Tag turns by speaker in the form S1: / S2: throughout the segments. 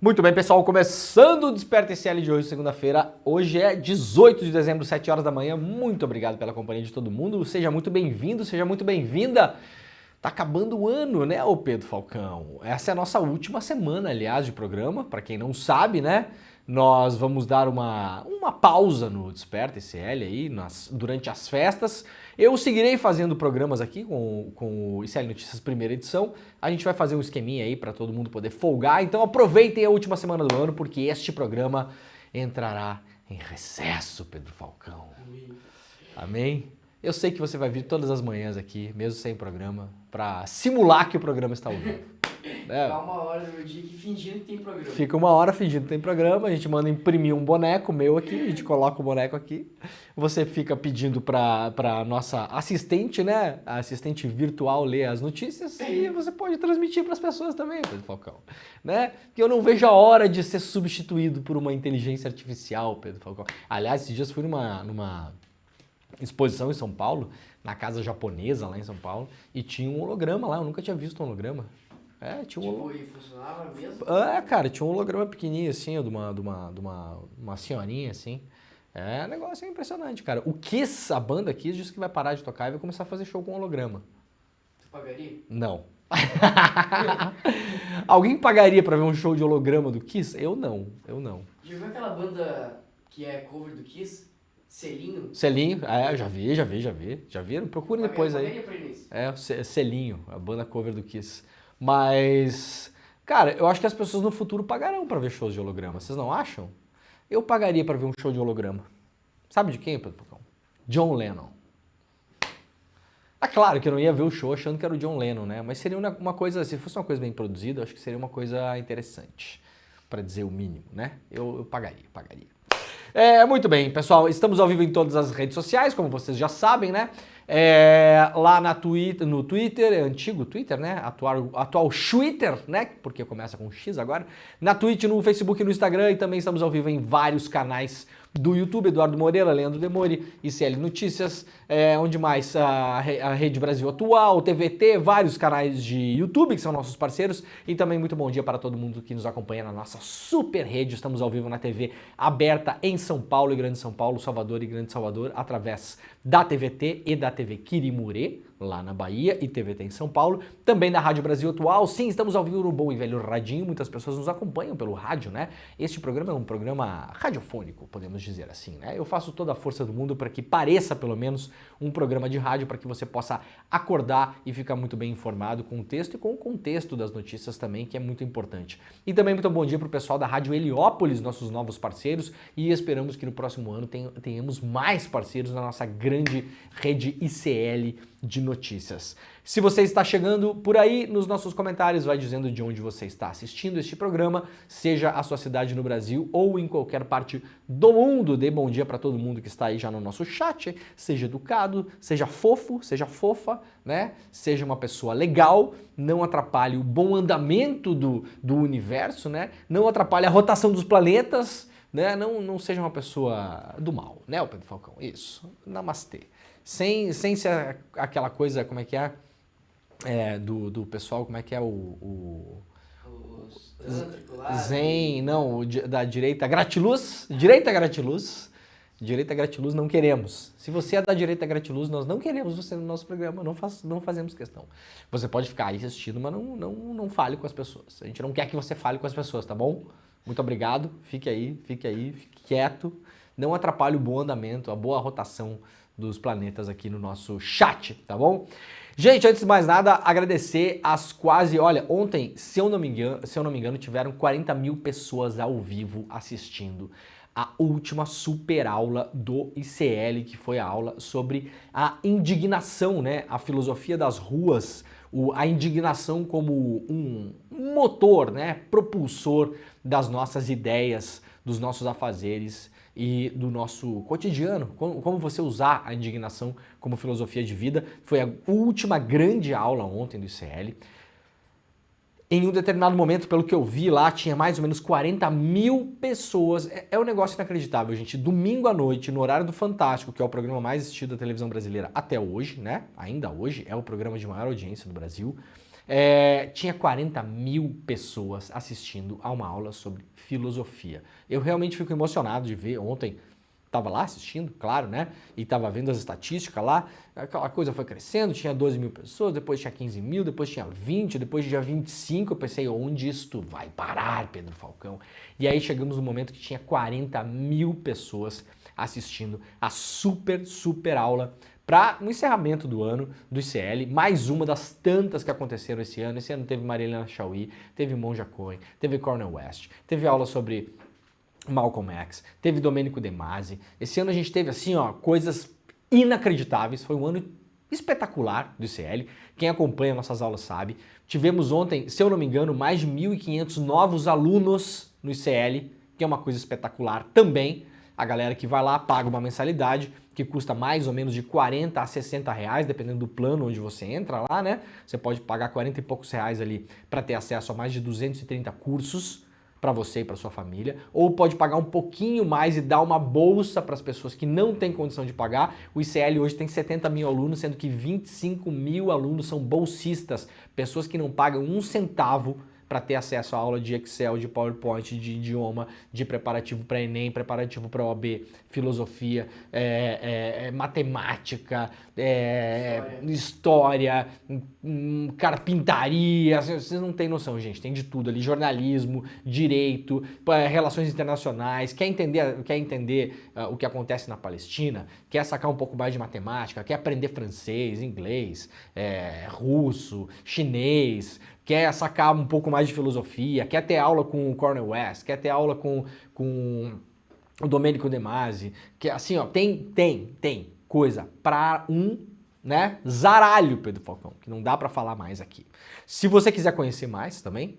S1: Muito bem, pessoal, começando o Desperta ICL de hoje, segunda-feira. Hoje é 18 de dezembro, 7 horas da manhã. Muito obrigado pela companhia de todo mundo. Seja muito bem-vindo, seja muito bem-vinda. Tá acabando o ano, né, ô Pedro Falcão? Essa é a nossa última semana, aliás, de programa. Para quem não sabe, né, nós vamos dar uma pausa no Desperta ICL aí durante as festas. Eu seguirei fazendo programas aqui com o ICL Notícias primeira edição. A gente vai fazer um esqueminha aí para todo mundo poder folgar. Então aproveitem a última semana do ano, porque este programa entrará em recesso, Pedro Falcão.
S2: Amém.
S1: Amém? Eu sei que você vai vir todas as manhãs aqui, mesmo sem programa, para simular que o programa está ao vivo.
S2: Ficar uma hora do meu dia aqui fingindo que tem programa.
S1: Fica uma hora fingindo que tem programa, a gente manda imprimir um boneco meu aqui, a gente coloca o boneco aqui. Você fica pedindo para nossa assistente, né? A assistente virtual ler as notícias e você pode transmitir para as pessoas também, Pedro Falcão. Né? Porque eu não vejo a hora de ser substituído por uma inteligência artificial, Pedro Falcão. Aliás, esses dias fui numa exposição em São Paulo, na casa japonesa lá em São Paulo, e tinha um holograma lá, eu nunca tinha visto um holograma. É, tinha um holograma.
S2: Tipo, e funcionava mesmo?
S1: Cara, tinha um holograma pequenininho assim, de uma senhorinha assim. É, negócio impressionante, cara. O Kiss, a banda Kiss, disse que vai parar de tocar e vai começar a fazer show com holograma.
S2: Tu pagaria?
S1: Não. Alguém pagaria pra ver um show de holograma do Kiss? Eu não.
S2: Já viu aquela banda que é cover do Kiss? Selinho?
S1: Selinho, já vi. Já viram? Procurem depois aí.
S2: Pagaria pra ir nesse.
S1: É, o Selinho, a banda cover do Kiss. Mas, cara, eu acho que as pessoas no futuro pagarão pra ver shows de holograma. Vocês não acham? Eu pagaria pra ver um show de holograma. Sabe de quem, Pedro Falcão? John Lennon. É claro que eu não ia ver o show achando que era o John Lennon, né? Mas seria uma coisa, se fosse uma coisa bem produzida, eu acho que seria uma coisa interessante. Pra dizer o mínimo, né? Eu pagaria. Muito bem, pessoal, estamos ao vivo em todas as redes sociais, como vocês já sabem, né? Lá no Twitter, antigo Twitter, né? Atual Twitter, né? Porque começa com X agora. Na Twitch, no Facebook e no Instagram, e também estamos ao vivo em vários canais do YouTube, Eduardo Moreira, Leandro Demori, ICL Notícias, onde mais? A Rede Brasil Atual, TVT, vários canais de YouTube que são nossos parceiros, e também muito bom dia para todo mundo que nos acompanha na nossa super rede. Estamos ao vivo na TV aberta em São Paulo e Grande São Paulo, Salvador e Grande Salvador, através da TVT e da TV Quirimurê, lá na Bahia, e TVT em São Paulo, também da Rádio Brasil Atual. Sim, estamos ao vivo no bom e velho radinho, muitas pessoas nos acompanham pelo rádio, né? Este programa é um programa radiofônico, podemos dizer assim, né? Eu faço toda a força do mundo para que pareça, pelo menos, um programa de rádio, para que você possa acordar e ficar muito bem informado com o texto e com o contexto das notícias também, que é muito importante. E também muito bom dia para o pessoal da Rádio Heliópolis, nossos novos parceiros, e esperamos que no próximo ano tenhamos mais parceiros na nossa grande rede ICL de notícias. Se você está chegando por aí, nos nossos comentários vai dizendo de onde você está assistindo este programa, seja a sua cidade no Brasil ou em qualquer parte do mundo. Dê bom dia para todo mundo que está aí já no nosso chat, seja educado, seja fofo, seja fofa, né? Seja uma pessoa legal, não atrapalhe o bom andamento do universo, né? Não atrapalhe a rotação dos planetas, né? Não seja uma pessoa do mal, né, o Pedro Falcão? Isso. Namastê. Sem ser aquela coisa, como é que é? Do pessoal, como é que é
S2: Os tântricos lá.
S1: Zen, não, da direita gratiluz, direita gratiluz não queremos. Se você é da direita gratiluz, nós não queremos você no nosso programa, não fazemos questão. Você pode ficar aí assistindo, mas não fale com as pessoas. A gente não quer que você fale com as pessoas, tá bom? Muito obrigado, fique quieto, não atrapalhe o bom andamento, a boa rotação dos planetas aqui no nosso chat, tá bom? Gente, antes de mais nada, agradecer as quase... Olha, ontem, se eu não me engano, tiveram 40 mil pessoas ao vivo assistindo a última super aula do ICL, que foi a aula sobre a indignação, né? A filosofia das ruas, a indignação como um motor, né? Propulsor das nossas ideias, dos nossos afazeres e do nosso cotidiano, como você usar a indignação como filosofia de vida. Foi a última grande aula ontem do ICL. Em um determinado momento, pelo que eu vi lá, tinha mais ou menos 40 mil pessoas. É um negócio inacreditável, gente. Domingo à noite, no horário do Fantástico, que é o programa mais assistido da televisão brasileira até hoje, né? Ainda hoje, é o programa de maior audiência do Brasil. Tinha 40 mil pessoas assistindo a uma aula sobre filosofia. Eu realmente fico emocionado de ver. Ontem estava lá assistindo, claro, né? E estava vendo as estatísticas lá. Aquela coisa foi crescendo, tinha 12 mil pessoas, depois tinha 15 mil, depois tinha 20, depois tinha 25. Eu pensei, onde isto vai parar, Pedro Falcão? E aí chegamos no momento que tinha 40 mil pessoas assistindo a super aula para o encerramento do ano do ICL, mais uma das tantas que aconteceram esse ano. Esse ano teve Marilena Chauí, teve Monja Cohen, teve Cornel West, teve aula sobre Malcolm X, teve Domenico De Masi. Esse ano a gente teve assim, ó, coisas inacreditáveis. Foi um ano espetacular do ICL. Quem acompanha nossas aulas sabe. Tivemos ontem, se eu não me engano, mais de 1.500 novos alunos no ICL, que é uma coisa espetacular também. A galera que vai lá paga uma mensalidade que custa mais ou menos de 40 a 60 reais, dependendo do plano onde você entra lá, né? Você pode pagar 40 e poucos reais ali para ter acesso a mais de 230 cursos para você e para sua família, ou pode pagar um pouquinho mais e dar uma bolsa para as pessoas que não têm condição de pagar. O ICL hoje tem 70 mil alunos, sendo que 25 mil alunos são bolsistas, pessoas que não pagam um centavo para ter acesso à aula de Excel, de PowerPoint, de idioma, de preparativo para Enem, preparativo para OAB, filosofia, matemática, história, carpintaria. Vocês não têm noção, gente. Tem de tudo ali: jornalismo, direito, relações internacionais. Quer entender o que acontece na Palestina? Quer sacar um pouco mais de matemática? Quer aprender francês, inglês, russo, chinês? Quer sacar um pouco mais de filosofia, quer ter aula com o Cornel West, quer ter aula com o Domenico De Masi, que assim, ó, tem coisa para né, zaralho, Pedro Falcão, que não dá para falar mais aqui. Se você quiser conhecer mais também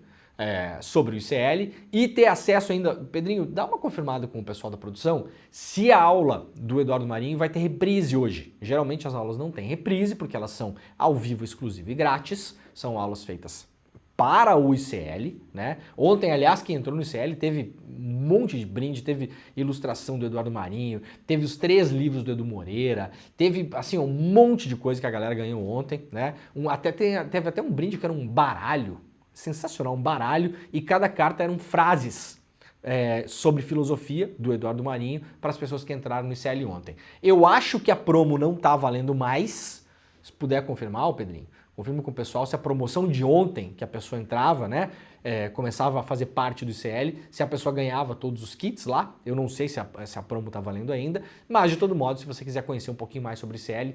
S1: sobre o ICL e ter acesso ainda, Pedrinho, dá uma confirmada com o pessoal da produção se a aula do Eduardo Marinho vai ter reprise hoje. Geralmente as aulas não têm reprise porque elas são ao vivo, exclusivo e grátis, são aulas feitas para o ICL, né? Ontem, aliás, quem entrou no ICL teve um monte de brinde, teve ilustração do Eduardo Marinho, teve os 3 livros do Edu Moreira, teve, assim, um monte de coisa que a galera ganhou ontem, né? Teve até um brinde que era um baralho, sensacional, um baralho, e cada carta eram frases sobre filosofia do Eduardo Marinho para as pessoas que entraram no ICL ontem. Eu acho que a promo não tá valendo mais, se puder confirmar, Pedrinho. Confirma com o pessoal se a promoção de ontem, que a pessoa entrava, né, começava a fazer parte do ICL, se a pessoa ganhava todos os kits lá. Eu não sei se a promo tá valendo ainda, mas de todo modo, se você quiser conhecer um pouquinho mais sobre o ICL,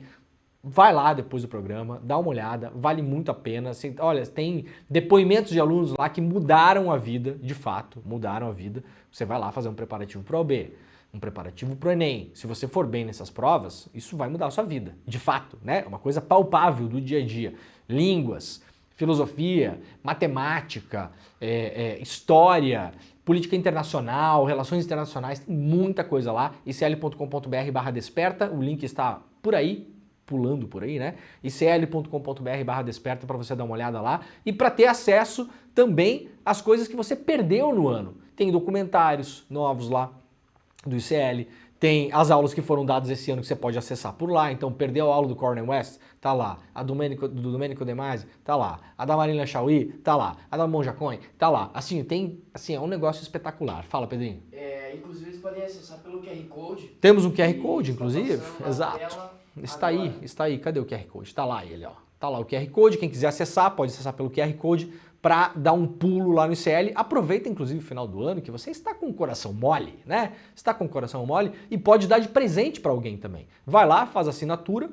S1: vai lá depois do programa, dá uma olhada, vale muito a pena. Olha, tem depoimentos de alunos lá que mudaram a vida, de fato, mudaram a vida. Você vai lá fazer um preparativo para o OAB, um preparativo para o Enem. Se você for bem nessas provas, isso vai mudar a sua vida, de fato, né? É uma coisa palpável do dia a dia. Línguas, filosofia, matemática, história, política internacional, relações internacionais, tem muita coisa lá. icl.com.br/desperta, o link está por aí, pulando por aí, né? icl.com.br/desperta para você dar uma olhada lá e para ter acesso também às coisas que você perdeu no ano. Tem documentários novos lá do ICL, tem as aulas que foram dadas esse ano que você pode acessar por lá. Então, perdeu a aula do Cornel West? Tá lá. A do Domenico De Masi? Tá lá. A da Marilena Chauí? Tá lá. A da Monja Cohen? Tá lá. Assim, é um negócio espetacular. Fala, Pedrinho.
S2: Inclusive, eles podem acessar pelo QR Code.
S1: Temos um QR Code, inclusive. Exato. Está aí. Cadê o QR Code? Tá lá ele, ó. Tá lá o QR Code. Quem quiser acessar, pode acessar pelo QR Code para dar um pulo lá no ICL. Aproveita, inclusive, o final do ano, que você está com o coração mole, né? Está com o coração mole e pode dar de presente para alguém também. Vai lá, faz a assinatura,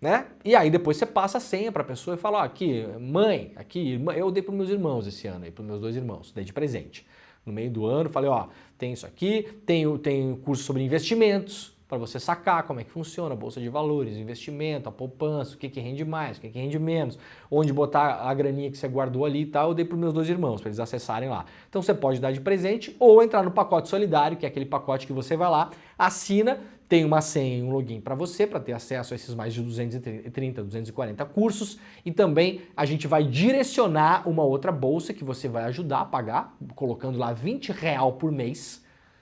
S1: né? E aí depois você passa a senha para a pessoa e fala, ó, aqui, mãe, aqui, eu dei para meus irmãos esse ano, para meus 2 irmãos, dei de presente. No meio do ano, falei, ó, tem isso aqui, tem curso sobre investimentos, para você sacar como é que funciona a bolsa de valores, investimento, a poupança, o que rende mais, o que rende menos, onde botar a graninha que você guardou ali e tal. Eu dei para os meus 2 irmãos, para eles acessarem lá. Então você pode dar de presente ou entrar no pacote solidário, que é aquele pacote que você vai lá, assina, tem uma senha e um login para você, para ter acesso a esses mais de 230, 240 cursos. E também a gente vai direcionar uma outra bolsa que você vai ajudar a pagar, colocando lá R$20 por mês.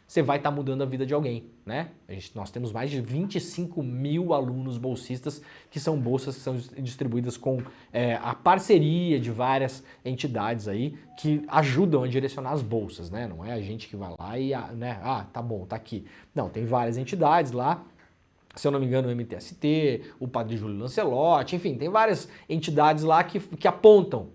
S1: você vai estar mudando a vida de alguém, né? Nós temos mais de 25 mil alunos bolsistas, que são bolsas que são distribuídas com a parceria de várias entidades aí que ajudam a direcionar as bolsas, né? Não é a gente que vai lá e, né, tá bom, tá aqui. Não, tem várias entidades lá. Se eu não me engano, o MTST, o Padre Júlio Lancelotti, enfim, tem várias entidades lá que apontam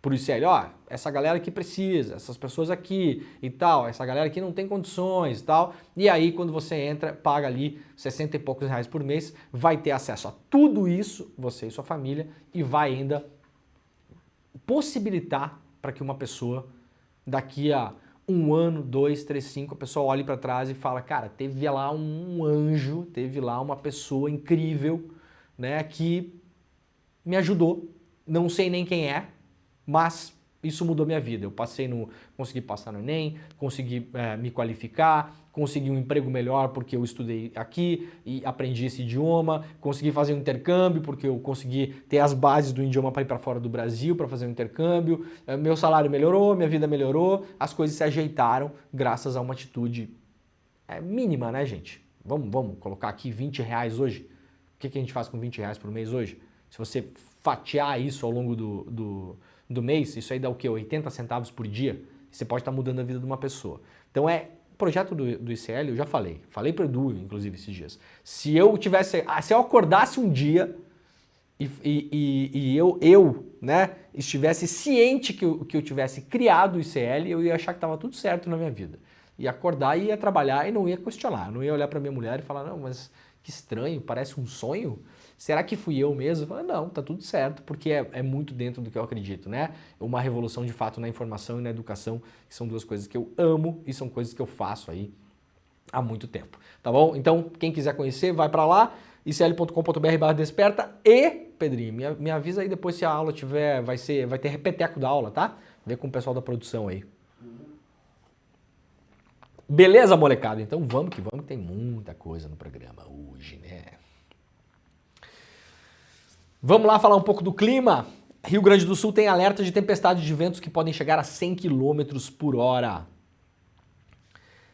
S1: por ICL, essa galera que precisa, essas pessoas aqui e tal, essa galera que não tem condições e tal. E aí, quando você entra, paga ali 60 e poucos reais por mês, vai ter acesso a tudo isso, você e sua família, e vai ainda possibilitar para que uma pessoa, daqui a 1 ano, 2, 3, 5, a pessoa olhe para trás e fala, cara, teve lá um anjo, teve lá uma pessoa incrível, né, que me ajudou, não sei nem quem é, mas isso mudou minha vida. Eu consegui passar no Enem, consegui me qualificar, consegui um emprego melhor porque eu estudei aqui e aprendi esse idioma, consegui fazer um intercâmbio porque eu consegui ter as bases do idioma para ir para fora do Brasil para fazer um intercâmbio, meu salário melhorou, minha vida melhorou, as coisas se ajeitaram graças a uma atitude mínima, né, gente? Vamos colocar aqui 20 reais hoje. O que a gente faz com 20 reais por mês hoje? Se você fatiar isso ao longo do mês, isso aí dá o quê? 80 centavos por dia. Você pode estar mudando a vida de uma pessoa. Então o projeto do ICL, eu já falei para o Edu, inclusive, esses dias. Se eu acordasse um dia e eu né, estivesse ciente que eu tivesse criado o ICL, eu ia achar que estava tudo certo na minha vida. Ia acordar e ia trabalhar e não ia questionar. Não ia olhar para minha mulher e falar, não, mas que estranho, parece um sonho. Será que fui eu mesmo? Eu falei, não, tá tudo certo, porque é muito dentro do que eu acredito, né? Uma revolução de fato na informação e na educação, que são duas coisas que eu amo e são coisas que eu faço aí há muito tempo, tá bom? Então, quem quiser conhecer, vai para lá, icl.com.br/desperta e, Pedrinho, me avisa aí depois se a aula tiver, vai ter repeteco da aula, tá? Vê com o pessoal da produção aí. Beleza, molecada? Então vamos que tem muita coisa no programa hoje, né? Vamos lá falar um pouco do clima. Rio Grande do Sul tem alerta de tempestade de ventos que podem chegar a 100 km por hora.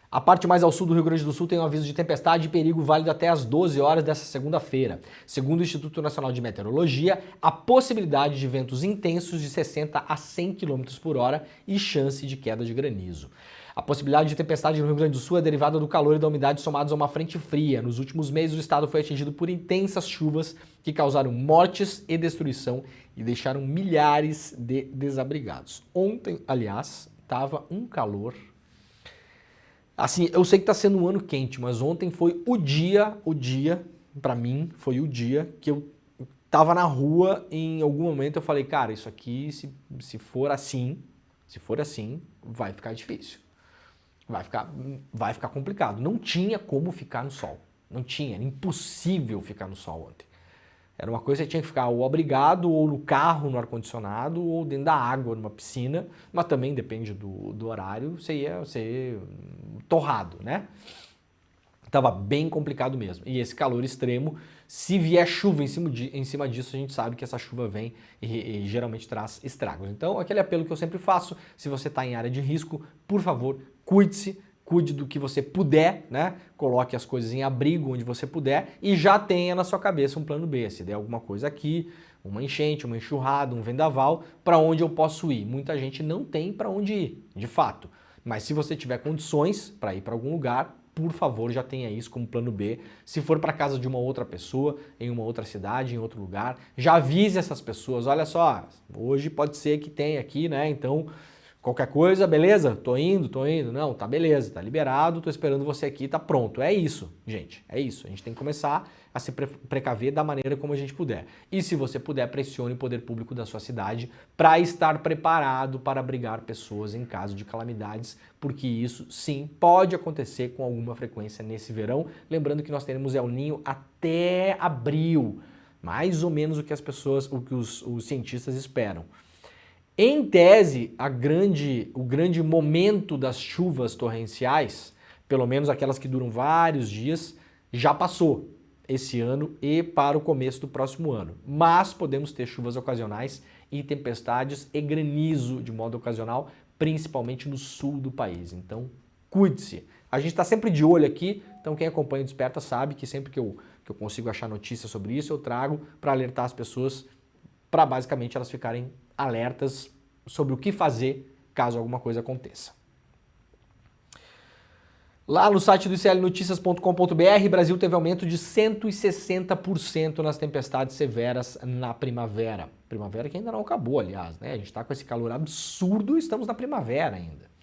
S1: A parte mais ao sul do Rio Grande do Sul tem um aviso de tempestade e perigo válido até às 12 horas dessa segunda-feira. Segundo o Instituto Nacional de Meteorologia, a possibilidade de ventos intensos de 60 a 100 km por hora e chance de queda de granizo. A possibilidade de tempestade no Rio Grande do Sul é derivada do calor e da umidade somados a uma frente fria. Nos últimos meses, o estado foi atingido por intensas chuvas que causaram mortes e destruição e deixaram milhares de desabrigados. Ontem, aliás, estava um calor. Assim, eu sei que está sendo um ano quente, mas ontem foi o dia, para mim, foi o dia que eu estava na rua e em algum momento eu falei, cara, isso aqui, se for assim, vai ficar difícil. Vai ficar complicado. Não tinha como ficar no sol. Não tinha, era impossível ficar no sol ontem. Era uma coisa que você tinha que ficar ou abrigado, ou no carro, no ar-condicionado, ou dentro da água, numa piscina, mas também depende do horário, você ia ser torrado, né? Tava bem complicado mesmo. E esse calor extremo, se vier chuva em cima disso, a gente sabe que essa chuva vem e geralmente traz estragos. Então, aquele apelo que eu sempre faço, se você está em área de risco, por favor, cuide-se, cuide do que você puder, né? Coloque as coisas em abrigo onde você puder e já tenha na sua cabeça um plano B. Se der alguma coisa aqui, uma enchente, uma enxurrada, um vendaval, para onde eu posso ir? Muita gente não tem para onde ir, de fato. Mas se você tiver condições para ir para algum lugar, por favor, já tenha isso como plano B. Se for para casa de uma outra pessoa, em uma outra cidade, em outro lugar, já avise essas pessoas. Olha só, hoje pode ser que tenha aqui, né? Então, qualquer coisa, beleza? Tô indo. Não, tá beleza, tá liberado, tô esperando você aqui, tá pronto. É isso, gente, é isso. A gente tem que começar a se precaver da maneira como a gente puder. E se você puder, pressione o poder público da sua cidade para estar preparado para abrigar pessoas em caso de calamidades, porque isso sim pode acontecer com alguma frequência nesse verão. Lembrando que nós teremos El Niño até abril, mais ou menos o que os cientistas esperam. Em tese, o grande momento das chuvas torrenciais, pelo menos aquelas que duram vários dias, já passou esse ano e para o começo do próximo ano. Mas podemos ter chuvas ocasionais e tempestades e granizo de modo ocasional, principalmente no sul do país. Então, cuide-se. A gente está sempre de olho aqui, então quem acompanha o Desperta sabe que sempre que eu consigo achar notícias sobre isso, eu trago para alertar as pessoas, para basicamente elas ficarem alertas sobre o que fazer caso alguma coisa aconteça. Lá no site do iclnoticias.com.br, Brasil teve aumento de 160% nas tempestades severas na primavera. Primavera que ainda não acabou, aliás, né? A gente está com esse calor absurdo e estamos na primavera ainda.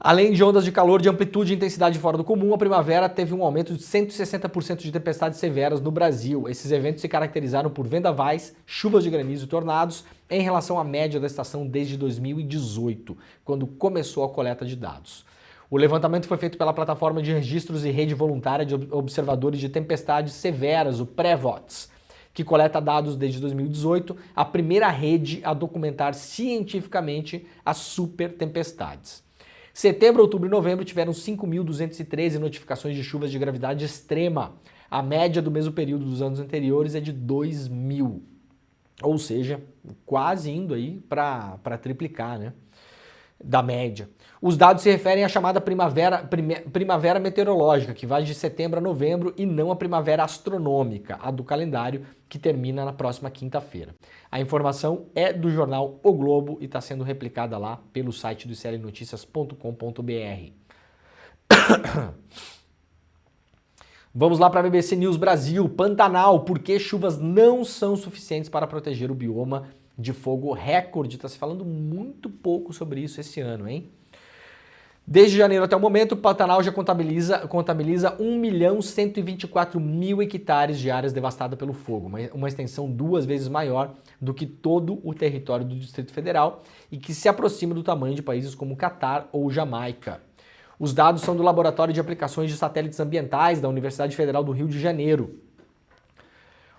S1: Além de ondas de calor de amplitude e intensidade fora do comum, a primavera teve um aumento de 160% de tempestades severas no Brasil. Esses eventos se caracterizaram por vendavais, chuvas de granizo e tornados em relação à média da estação desde 2018, quando começou a coleta de dados. O levantamento foi feito pela plataforma de registros e rede voluntária de observadores de tempestades severas, o Prevots, que coleta dados desde 2018, a primeira rede a documentar cientificamente as super tempestades. Setembro, outubro e novembro tiveram 5.213 notificações de chuvas de gravidade extrema. A média do mesmo período dos anos anteriores é de 2.000. Ou seja, quase indo aí para triplicar, né, da média. Os dados se referem à chamada primavera meteorológica, que vai de setembro a novembro, e não a primavera astronômica, a do calendário, que termina na próxima quinta-feira. A informação é do jornal O Globo e está sendo replicada lá pelo site do iclnoticias.com.br. Vamos lá para a BBC News Brasil. Pantanal, por que chuvas não são suficientes para proteger o bioma de fogo recorde? Está se falando muito pouco sobre isso esse ano, hein? Desde janeiro até o momento, o Pantanal já contabiliza 1.124.000 hectares de áreas devastadas pelo fogo, uma extensão 2 vezes maior do que todo o território do Distrito Federal e que se aproxima do tamanho de países como Catar ou Jamaica. Os dados são do Laboratório de Aplicações de Satélites Ambientais da Universidade Federal do Rio de Janeiro.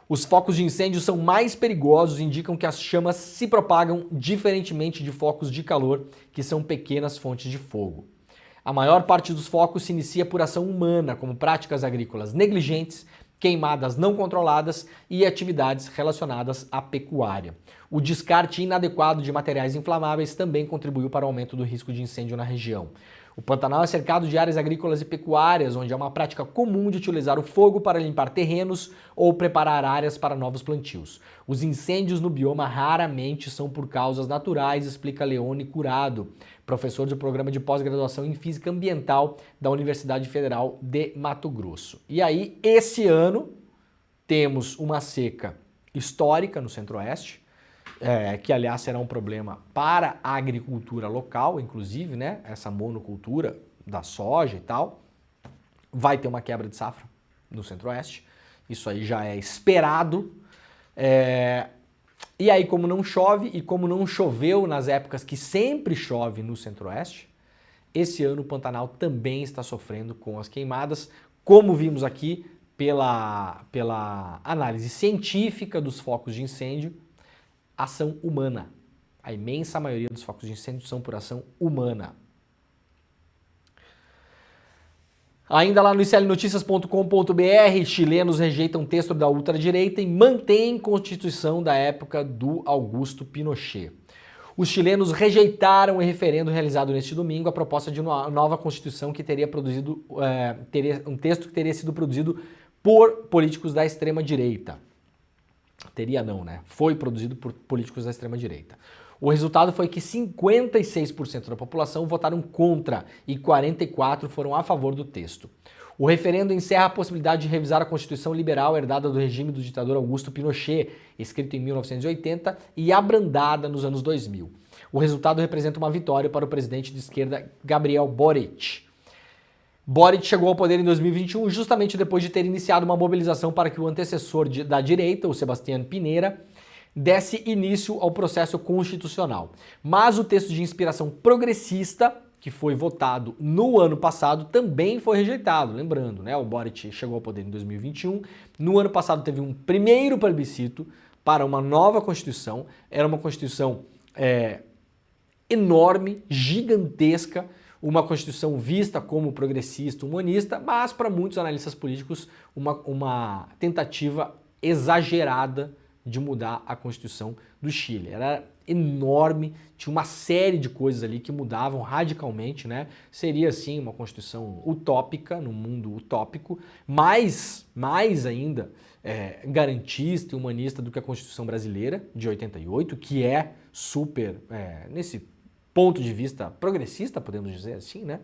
S1: Os focos de incêndio são mais perigosos e indicam que as chamas se propagam diferentemente de focos de calor, que são pequenas fontes de fogo. A maior parte dos focos se inicia por ação humana, como práticas agrícolas negligentes, queimadas não controladas e atividades relacionadas à pecuária. O descarte inadequado de materiais inflamáveis também contribuiu para o aumento do risco de incêndio na região. O Pantanal é cercado de áreas agrícolas e pecuárias, onde é uma prática comum de utilizar o fogo para limpar terrenos ou preparar áreas para novos plantios. Os incêndios no bioma raramente são por causas naturais, explica Leone Curado, professor do programa de pós-graduação em Física Ambiental da Universidade Federal de Mato Grosso. E aí, esse ano, temos uma seca histórica no Centro-Oeste, que aliás será um problema para a agricultura local, inclusive, né? Essa monocultura da soja e tal. Vai ter uma quebra de safra no Centro-Oeste, isso aí já é esperado. E aí, como não chove e como não choveu nas épocas que sempre chove no Centro-Oeste, esse ano o Pantanal também está sofrendo com as queimadas, como vimos aqui pela análise científica dos focos de incêndio. Ação humana. A imensa maioria dos focos de incêndio são por ação humana. Ainda lá no iclnoticias.com.br, chilenos rejeitam texto da ultradireita e mantêm Constituição da época do Augusto Pinochet. Os chilenos rejeitaram em referendo realizado neste domingo a proposta de uma nova Constituição que teria produzido, um texto que teria sido produzido por políticos da extrema-direita. Teria não, né? Foi produzido por políticos da extrema-direita. O resultado foi que 56% da população votaram contra e 44% foram a favor do texto. O referendo encerra a possibilidade de revisar a Constituição liberal herdada do regime do ditador Augusto Pinochet, escrito em 1980 e abrandada nos anos 2000. O resultado representa uma vitória para o presidente de esquerda Gabriel Boric. Boric chegou ao poder em 2021 justamente depois de ter iniciado uma mobilização para que o antecessor da direita, o Sebastián Pinera, desse início ao processo constitucional. Mas o texto de inspiração progressista, que foi votado no ano passado, também foi rejeitado. Lembrando, né, o Boric chegou ao poder em 2021. No ano passado teve um primeiro plebiscito para uma nova Constituição. Era uma Constituição enorme, gigantesca, uma Constituição vista como progressista, humanista, mas para muitos analistas políticos uma tentativa exagerada de mudar a Constituição do Chile. enorme, tinha uma série de coisas ali que mudavam radicalmente, né? Seria, assim, uma Constituição utópica, num mundo utópico, mais ainda garantista e humanista do que a Constituição brasileira, de 88, que é super, nesse ponto de vista progressista, podemos dizer assim, né?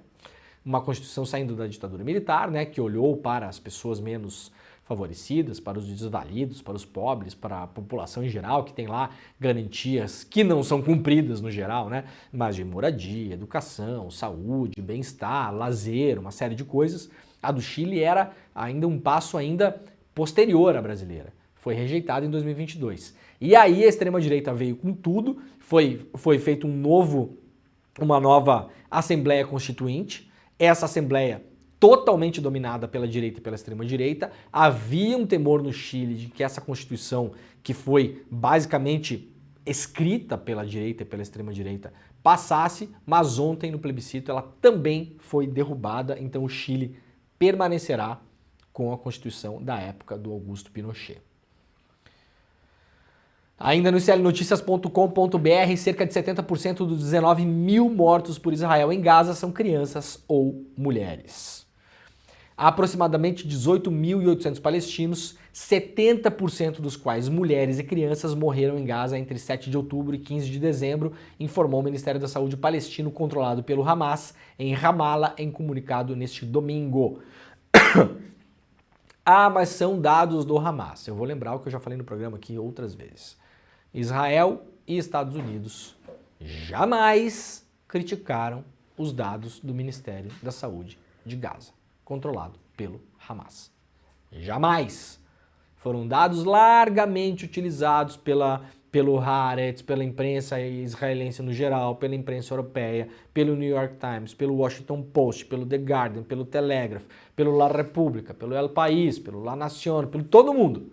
S1: Uma Constituição saindo da ditadura militar, né? Que olhou para as pessoas menos favorecidas, para os desvalidos, para os pobres, para a população em geral, que tem lá garantias que não são cumpridas no geral, né? Mas de moradia, educação, saúde, bem-estar, lazer, uma série de coisas. A do Chile era ainda um passo ainda posterior à brasileira. Foi rejeitada em 2022. E aí a extrema-direita veio com tudo, foi feito uma nova Assembleia Constituinte. Essa Assembleia totalmente dominada pela direita e pela extrema-direita. Havia um temor no Chile de que essa Constituição, que foi basicamente escrita pela direita e pela extrema-direita, passasse, mas ontem no plebiscito ela também foi derrubada, então o Chile permanecerá com a Constituição da época do Augusto Pinochet. Ainda no iclnoticias.com.br, cerca de 70% dos 19 mil mortos por Israel em Gaza são crianças ou mulheres. Há aproximadamente 18.800 palestinos, 70% dos quais mulheres e crianças, morreram em Gaza entre 7 de outubro e 15 de dezembro, informou o Ministério da Saúde palestino controlado pelo Hamas em Ramallah em comunicado neste domingo. Mas são dados do Hamas. Eu vou lembrar o que eu já falei no programa aqui outras vezes. Israel e Estados Unidos jamais criticaram os dados do Ministério da Saúde de Gaza, controlado pelo Hamas. Jamais! Foram dados largamente utilizados pelo Haaretz, pela imprensa israelense no geral, pela imprensa europeia, pelo New York Times, pelo Washington Post, pelo The Guardian, pelo Telegraph, pelo La Repubblica, pelo El País, pelo La Nación, pelo todo mundo.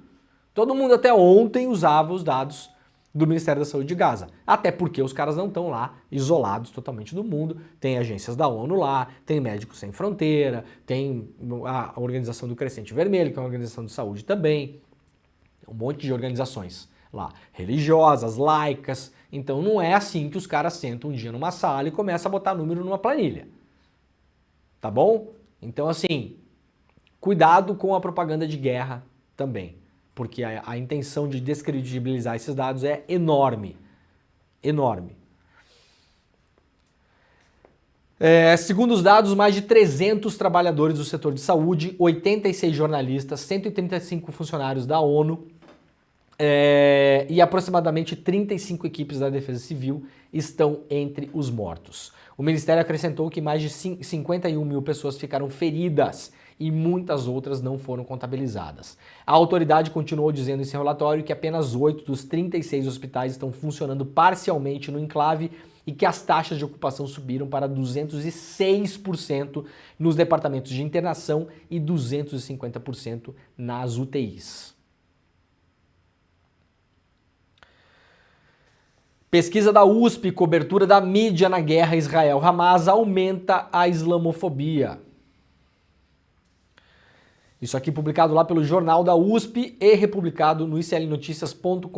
S1: Todo mundo até ontem usava os dados do Ministério da Saúde de Gaza. Até porque os caras não estão lá isolados totalmente do mundo. Tem agências da ONU lá, tem Médicos Sem Fronteira, tem a Organização do Crescente Vermelho, que é uma organização de saúde também. Um monte de organizações lá, religiosas, laicas. Então não é assim que os caras sentam um dia numa sala e começam a botar número numa planilha. Tá bom? Então assim, cuidado com a propaganda de guerra também. Porque a intenção de descredibilizar esses dados é enorme. Enorme. Segundo os dados, mais de 300 trabalhadores do setor de saúde, 86 jornalistas, 135 funcionários da ONU e aproximadamente 35 equipes da Defesa Civil estão entre os mortos. O Ministério acrescentou que mais de 51 mil pessoas ficaram feridas e muitas outras não foram contabilizadas. A autoridade continuou dizendo em seu relatório que apenas 8 dos 36 hospitais estão funcionando parcialmente no enclave e que as taxas de ocupação subiram para 206% nos departamentos de internação e 250% nas UTIs. Pesquisa da USP, cobertura da mídia na guerra Israel-Hamas aumenta a islamofobia. Isso aqui publicado lá pelo Jornal da USP e republicado no iclnoticias.com.br.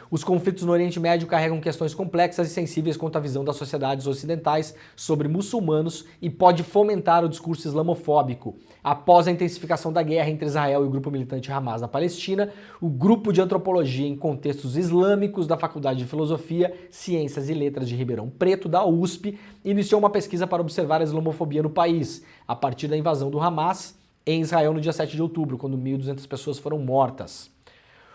S1: Os conflitos no Oriente Médio carregam questões complexas e sensíveis quanto à visão das sociedades ocidentais sobre muçulmanos e pode fomentar o discurso islamofóbico. Após a intensificação da guerra entre Israel e o grupo militante Hamas na Palestina, o grupo de antropologia em contextos islâmicos da Faculdade de Filosofia, Ciências e Letras de Ribeirão Preto, da USP, iniciou uma pesquisa para observar a islamofobia no país, a partir da invasão do Hamas em Israel no dia 7 de outubro, quando 1.200 pessoas foram mortas.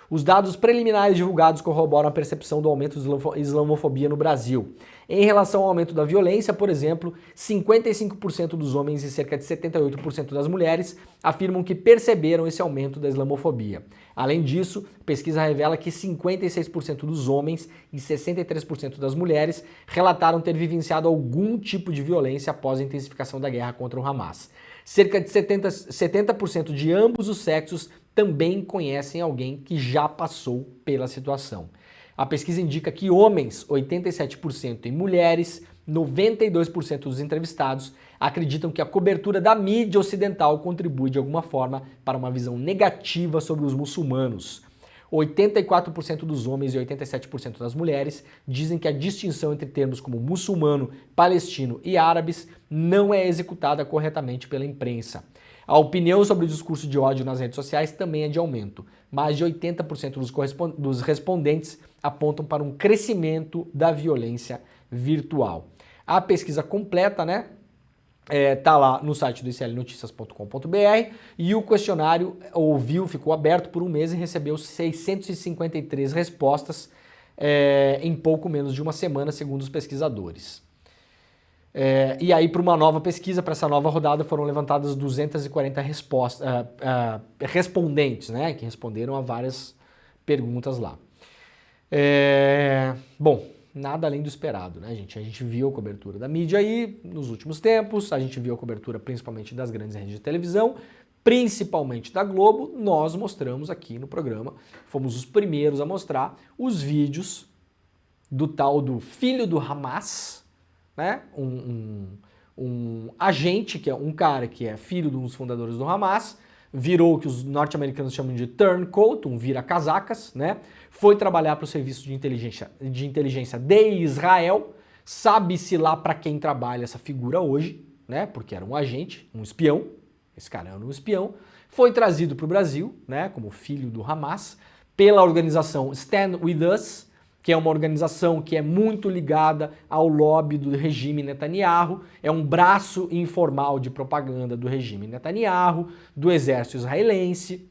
S1: Os dados preliminares divulgados corroboram a percepção do aumento da islamofobia no Brasil. Em relação ao aumento da violência, por exemplo, 55% dos homens e cerca de 78% das mulheres afirmam que perceberam esse aumento da islamofobia. Além disso, a pesquisa revela que 56% dos homens e 63% das mulheres relataram ter vivenciado algum tipo de violência após a intensificação da guerra contra o Hamas. Cerca de 70% de ambos os sexos também conhecem alguém que já passou pela situação. A pesquisa indica que homens, 87%, e mulheres, 92% dos entrevistados, acreditam que a cobertura da mídia ocidental contribui de alguma forma para uma visão negativa sobre os muçulmanos. 84% dos homens e 87% das mulheres dizem que a distinção entre termos como muçulmano, palestino e árabes não é executada corretamente pela imprensa. A opinião sobre o discurso de ódio nas redes sociais também é de aumento. Mais de 80% dos respondentes apontam para um crescimento da violência virtual. A pesquisa completa, né? Tá lá no site do iclnoticias.com.br e o questionário ficou aberto por um mês e recebeu 653 respostas em pouco menos de uma semana, segundo os pesquisadores. E aí, para uma nova pesquisa, para essa nova rodada, foram levantadas 240 respondentes, né, que responderam a várias perguntas lá. Bom, nada além do esperado, né, gente? A gente viu a cobertura da mídia aí nos últimos tempos, a gente viu a cobertura principalmente das grandes redes de televisão, principalmente da Globo. Nós mostramos aqui no programa, fomos os primeiros a mostrar os vídeos do tal do filho do Hamas, né? Um agente, que é um cara que é filho de um dos fundadores do Hamas, virou o que os norte-americanos chamam de turncoat, um vira-casacas, né? Foi trabalhar para o serviço de inteligência de Israel, sabe-se lá para quem trabalha essa figura hoje, né? Porque era um agente, um espião, esse cara era um espião, foi trazido para o Brasil, né? Como filho do Hamas, pela organização Stand With Us, que é uma organização que é muito ligada ao lobby do regime Netanyahu, é um braço informal de propaganda do regime Netanyahu, do exército israelense.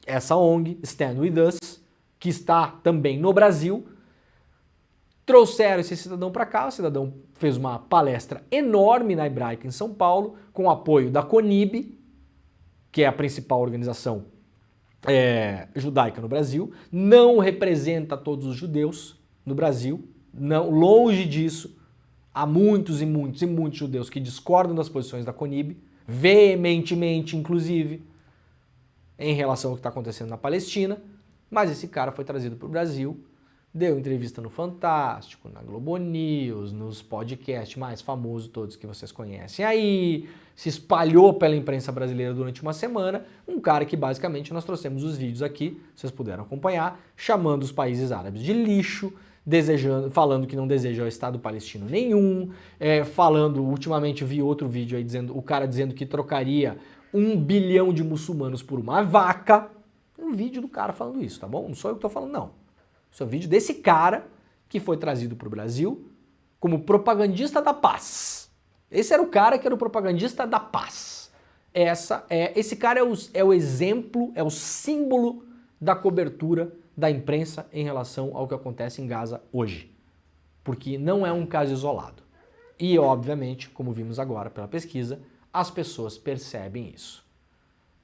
S1: Essa ONG, Stand With Us, que está também no Brasil, trouxeram esse cidadão para cá. O cidadão fez uma palestra enorme na Hebraica em São Paulo, com o apoio da CONIB, que é a principal organização judaica no Brasil, não representa todos os judeus no Brasil, não, longe disso. Há muitos e muitos e muitos judeus que discordam das posições da CONIB, veementemente, inclusive, em relação ao que está acontecendo na Palestina, mas esse cara foi trazido para o Brasil, deu entrevista no Fantástico, na Globo News, nos podcasts mais famosos todos que vocês conhecem aí, se espalhou pela imprensa brasileira durante uma semana, um cara que basicamente nós trouxemos os vídeos aqui, vocês puderam acompanhar, chamando os países árabes de lixo, falando que não deseja o Estado palestino nenhum, ultimamente vi outro vídeo aí o cara dizendo que trocaria 1 bilhão de muçulmanos por uma vaca. Um vídeo do cara falando isso, tá bom? Não sou eu que estou falando, não. Esse é o vídeo desse cara que foi trazido para o Brasil como propagandista da paz. Esse era o cara que era o propagandista da paz. Esse cara é o exemplo, é o símbolo da cobertura da imprensa em relação ao que acontece em Gaza hoje. Porque não é um caso isolado. E, obviamente, como vimos agora pela pesquisa, as pessoas percebem isso.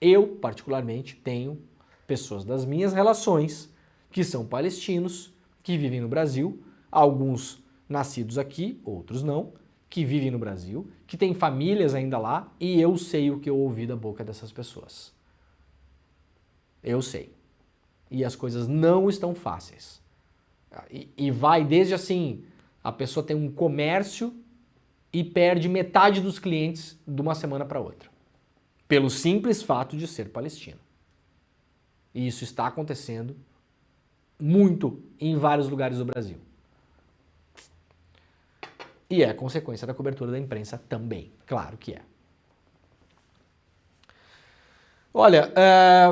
S1: Eu, particularmente, tenho pessoas das minhas relações que são palestinos, que vivem no Brasil, alguns nascidos aqui, outros não, que vivem no Brasil, que têm famílias ainda lá, e eu sei o que eu ouvi da boca dessas pessoas. Eu sei. E as coisas não estão fáceis. E vai desde assim, a pessoa tem um comércio e perde metade dos clientes de uma semana para outra, pelo simples fato de ser palestino. E isso está acontecendo muito em vários lugares do Brasil. E é consequência da cobertura da imprensa também, claro que é. Olha,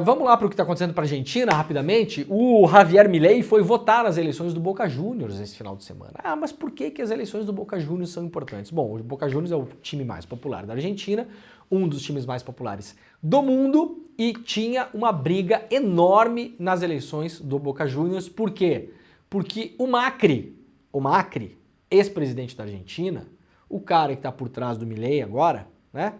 S1: vamos lá para o que está acontecendo para a Argentina rapidamente. O Javier Milei foi votar nas eleições do Boca Juniors esse final de semana. Ah, mas por que as eleições do Boca Juniors são importantes? Bom, o Boca Juniors é o time mais popular da Argentina, um dos times mais populares do mundo, e tinha uma briga enorme nas eleições do Boca Juniors. Por quê? Porque o Macri, ex-presidente da Argentina, o cara que está por trás do Milei agora, né,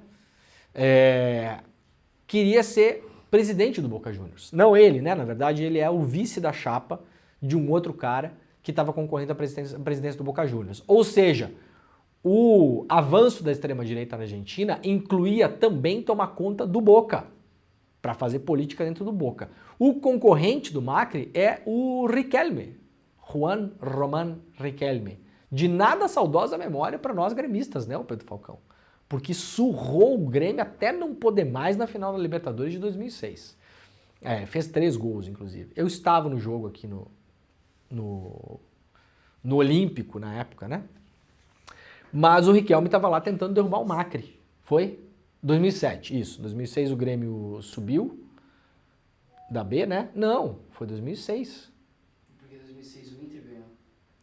S1: queria ser presidente do Boca Juniors. Não ele, né? Na verdade, ele é o vice da chapa de um outro cara que estava concorrendo à presidência do Boca Juniors. Ou seja, o avanço da extrema-direita na Argentina incluía também tomar conta do Boca, para fazer política dentro do Boca. O concorrente do Macri é o Riquelme, Juan Román Riquelme. De nada saudosa memória para nós gremistas, né, o Pedro Falcão? Porque surrou o Grêmio até não poder mais na final da Libertadores de 2006. Fez 3 gols, inclusive. Eu estava no jogo aqui no Olímpico, na época, né? Mas o Riquelme estava lá tentando derrubar o Macri. Foi? 2007, isso. 2006 o Grêmio subiu da B, né? Não, foi 2006.
S2: Porque 2006 o Inter ganhou.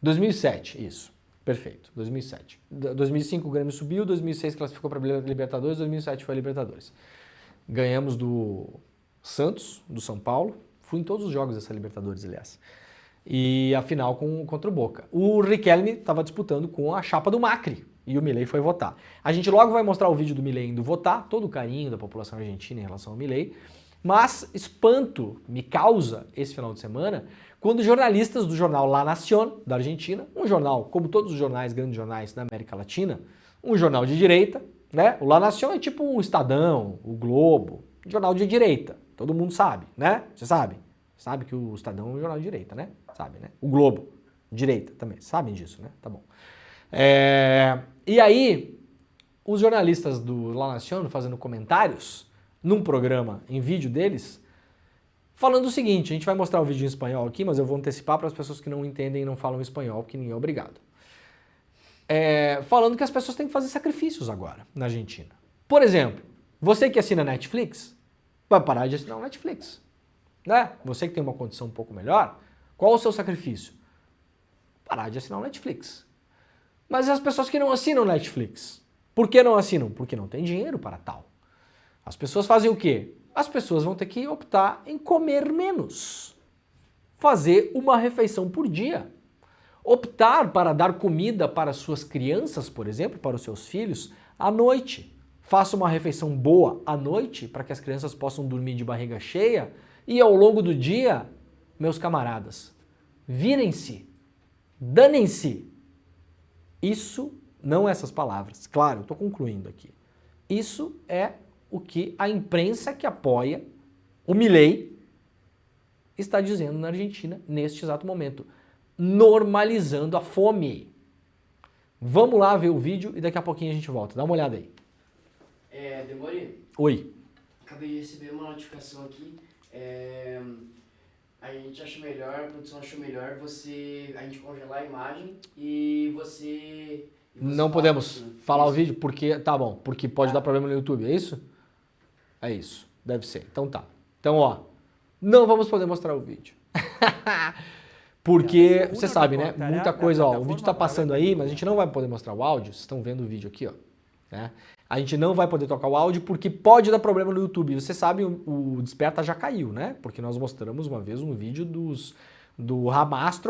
S1: 2007, isso. Perfeito, 2007. 2005 o Grêmio subiu, 2006 classificou para a Libertadores, 2007 foi a Libertadores. Ganhamos do Santos, do São Paulo. Fui em todos os jogos dessa Libertadores, aliás. E a final contra o Boca. O Riquelme estava disputando com a chapa do Macri e o Milei foi votar. A gente logo vai mostrar o vídeo do Milei indo votar, todo o carinho da população argentina em relação ao Milei, mas espanto me causa esse final de semana quando jornalistas do jornal La Nación, da Argentina, um jornal, como todos os jornais, grandes jornais da América Latina, um jornal de direita, né? O La Nación é tipo o Estadão, o Globo, jornal de direita, todo mundo sabe, né? Você sabe? Sabe que o Estadão é um jornal de direita, né? Sabe, né? O Globo, direita também, sabem disso, né? Tá bom. E aí, os jornalistas do La Nación fazendo comentários num programa em vídeo deles, falando o seguinte, a gente vai mostrar o vídeo em espanhol aqui, mas eu vou antecipar para as pessoas que não entendem e não falam espanhol, porque ninguém é obrigado. Falando que as pessoas têm que fazer sacrifícios agora na Argentina. Por exemplo, você que assina Netflix, vai parar de assinar o Netflix. Né? Você que tem uma condição um pouco melhor, qual o seu sacrifício? Parar de assinar o Netflix. Mas as pessoas que não assinam Netflix, por que não assinam? Porque não tem dinheiro para tal. As pessoas fazem o quê? As pessoas vão ter que optar em comer menos. Fazer uma refeição por dia. Optar para dar comida para suas crianças, por exemplo, para os seus filhos, à noite. Faça uma refeição boa à noite para que as crianças possam dormir de barriga cheia e ao longo do dia, meus camaradas, virem-se, danem-se. Isso não essas palavras. Claro, eu estou concluindo aqui. Isso é o que a imprensa que apoia o Milei está dizendo na Argentina neste exato momento. Normalizando a fome. Vamos lá ver o vídeo e daqui a pouquinho a gente volta. Dá uma olhada aí.
S2: Demori,
S1: Oi.
S2: acabei de receber uma notificação aqui. A gente acha melhor, a produção achou melhor a gente congelar a imagem e você
S1: Não podemos falar o vídeo porque, tá bom, porque pode dar problema no YouTube, é isso? É isso, deve ser. Então tá. Então, ó, não vamos poder mostrar o vídeo. Porque, você sabe, né, muita coisa, ó, o vídeo tá passando aí, mas a gente não vai poder mostrar o áudio, vocês estão vendo o vídeo aqui, ó, né? A gente não vai poder tocar o áudio porque pode dar problema no YouTube. Você sabe, o Desperta já caiu, né? Porque nós mostramos uma vez um vídeo do Hamas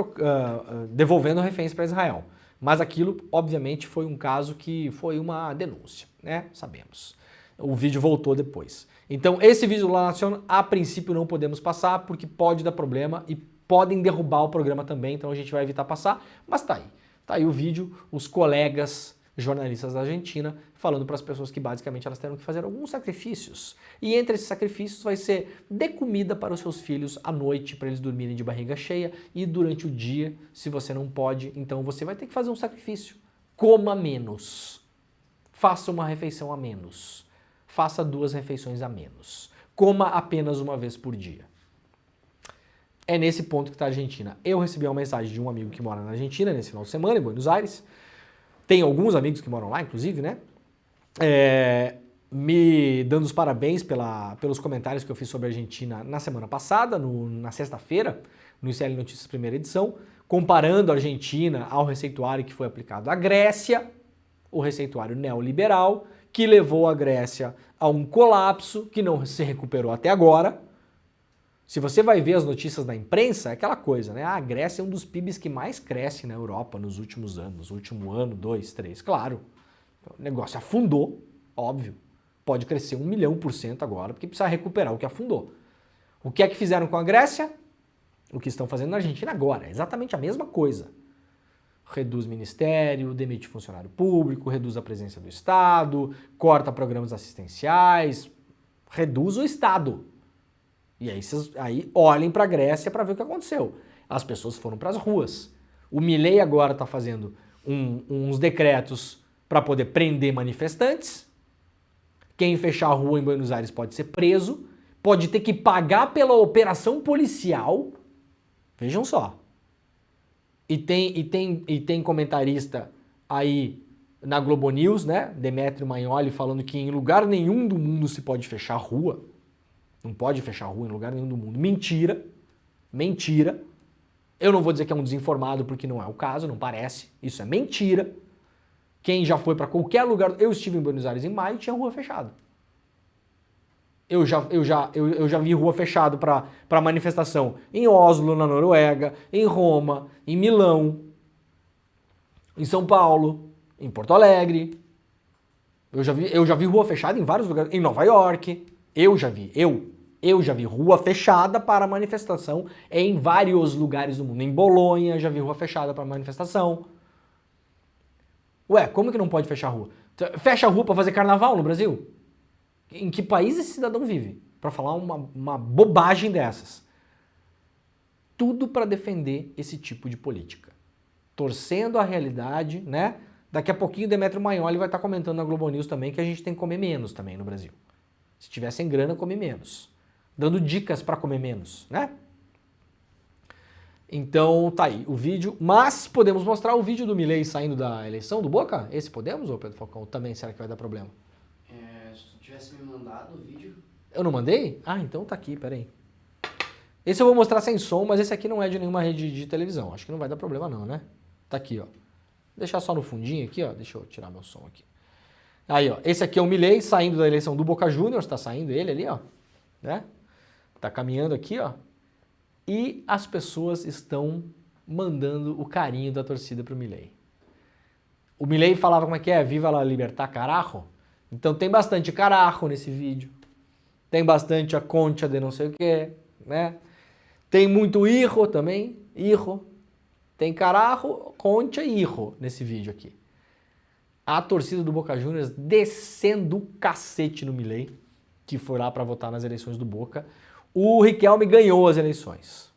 S1: devolvendo reféns para Israel. Mas aquilo, obviamente, foi um caso que foi uma denúncia, né? Sabemos. O vídeo voltou depois. Então, esse vídeo lá nacional, a princípio, não podemos passar porque pode dar problema e podem derrubar o programa também, então a gente vai evitar passar. Mas tá aí. Tá aí o vídeo, os colegas jornalistas da Argentina falando para as pessoas que basicamente elas terão que fazer alguns sacrifícios. E entre esses sacrifícios vai ser dê comida para os seus filhos à noite para eles dormirem de barriga cheia e durante o dia, se você não pode, então você vai ter que fazer um sacrifício. Coma menos. Faça uma refeição a menos. Faça 2 refeições a menos. Coma apenas uma vez por dia. É nesse ponto que está a Argentina. Eu recebi uma mensagem de um amigo que mora na Argentina nesse final de semana, em Buenos Aires. Tem alguns amigos que moram lá, inclusive, né? Me dando os parabéns pelos comentários que eu fiz sobre a Argentina na semana passada, na sexta-feira, no ICL Notícias primeira edição, comparando a Argentina ao receituário que foi aplicado à Grécia, o receituário neoliberal, que levou a Grécia a um colapso que não se recuperou até agora. Se você vai ver as notícias da imprensa, é aquela coisa, né? A Grécia é um dos PIBs que mais cresce na Europa nos últimos anos, último ano, 2, 3, claro. O negócio afundou, óbvio. Pode crescer 1.000.000% agora, porque precisa recuperar o que afundou. O que é que fizeram com a Grécia? O que estão fazendo na Argentina agora, é exatamente a mesma coisa. Reduz ministério, demite funcionário público, reduz a presença do Estado, corta programas assistenciais, reduz o Estado. E aí olhem para a Grécia para ver o que aconteceu. As pessoas foram para as ruas. O Milei agora está fazendo uns decretos para poder prender manifestantes. Quem fechar a rua em Buenos Aires pode ser preso. pode ter que pagar pela operação policial. Vejam só. E tem comentarista aí na Globo News, né? Demetrio Magnoli falando que em lugar nenhum do mundo se pode fechar rua. Não pode fechar rua em lugar nenhum do mundo. Mentira. Mentira. Eu não vou dizer que é um desinformado porque não é o caso, não parece. Isso é mentira. Quem já foi para qualquer lugar... Eu estive em Buenos Aires em maio e tinha rua fechada. Eu já vi rua fechada para manifestação em Oslo, na Noruega, em Roma, em Milão, em São Paulo, em Porto Alegre. Eu já vi rua fechada em vários lugares, em Nova York. Eu já vi rua fechada para manifestação em vários lugares do mundo. Em Bolonha, já vi rua fechada para manifestação. Ué, como que não pode fechar a rua? Fecha a rua para fazer carnaval no Brasil? Em que país esse cidadão vive? Para falar uma bobagem dessas. Tudo para defender esse tipo de política. Torcendo a realidade, né? Daqui a pouquinho o Demetrio Magnoli vai estar comentando na Globo News também que a gente tem que comer menos também no Brasil. Se tivessem grana, comer menos. Dando dicas para comer menos, né? Então tá aí o vídeo, mas podemos mostrar o vídeo do Milei saindo da eleição do Boca? Esse podemos, ou Pedro Falcão? Também será que vai dar problema?
S2: Se tu tivesse me mandado o vídeo...
S1: Eu não mandei? Ah, então tá aqui, peraí. Esse eu vou mostrar sem som, mas esse aqui não é de nenhuma rede de televisão. Acho que não vai dar problema não, né? Tá aqui, ó. Vou deixar só no fundinho aqui, ó. Deixa eu tirar meu som aqui. Aí, ó. Esse aqui é o Milei saindo da eleição do Boca Juniors. Tá saindo ele ali, ó. Né? Tá caminhando aqui, ó. E as pessoas estão mandando o carinho da torcida pro Milei. O Milei falava como é que é? Viva la libertad, carajo. Então tem bastante carajo nesse vídeo. Tem bastante a concha de não sei o que, né? Tem muito hijo também, hijo. Tem carajo, concha e hijo nesse vídeo aqui. A torcida do Boca Juniors descendo o cacete no Milei, que foi lá para votar nas eleições do Boca. O Riquelme ganhou as eleições.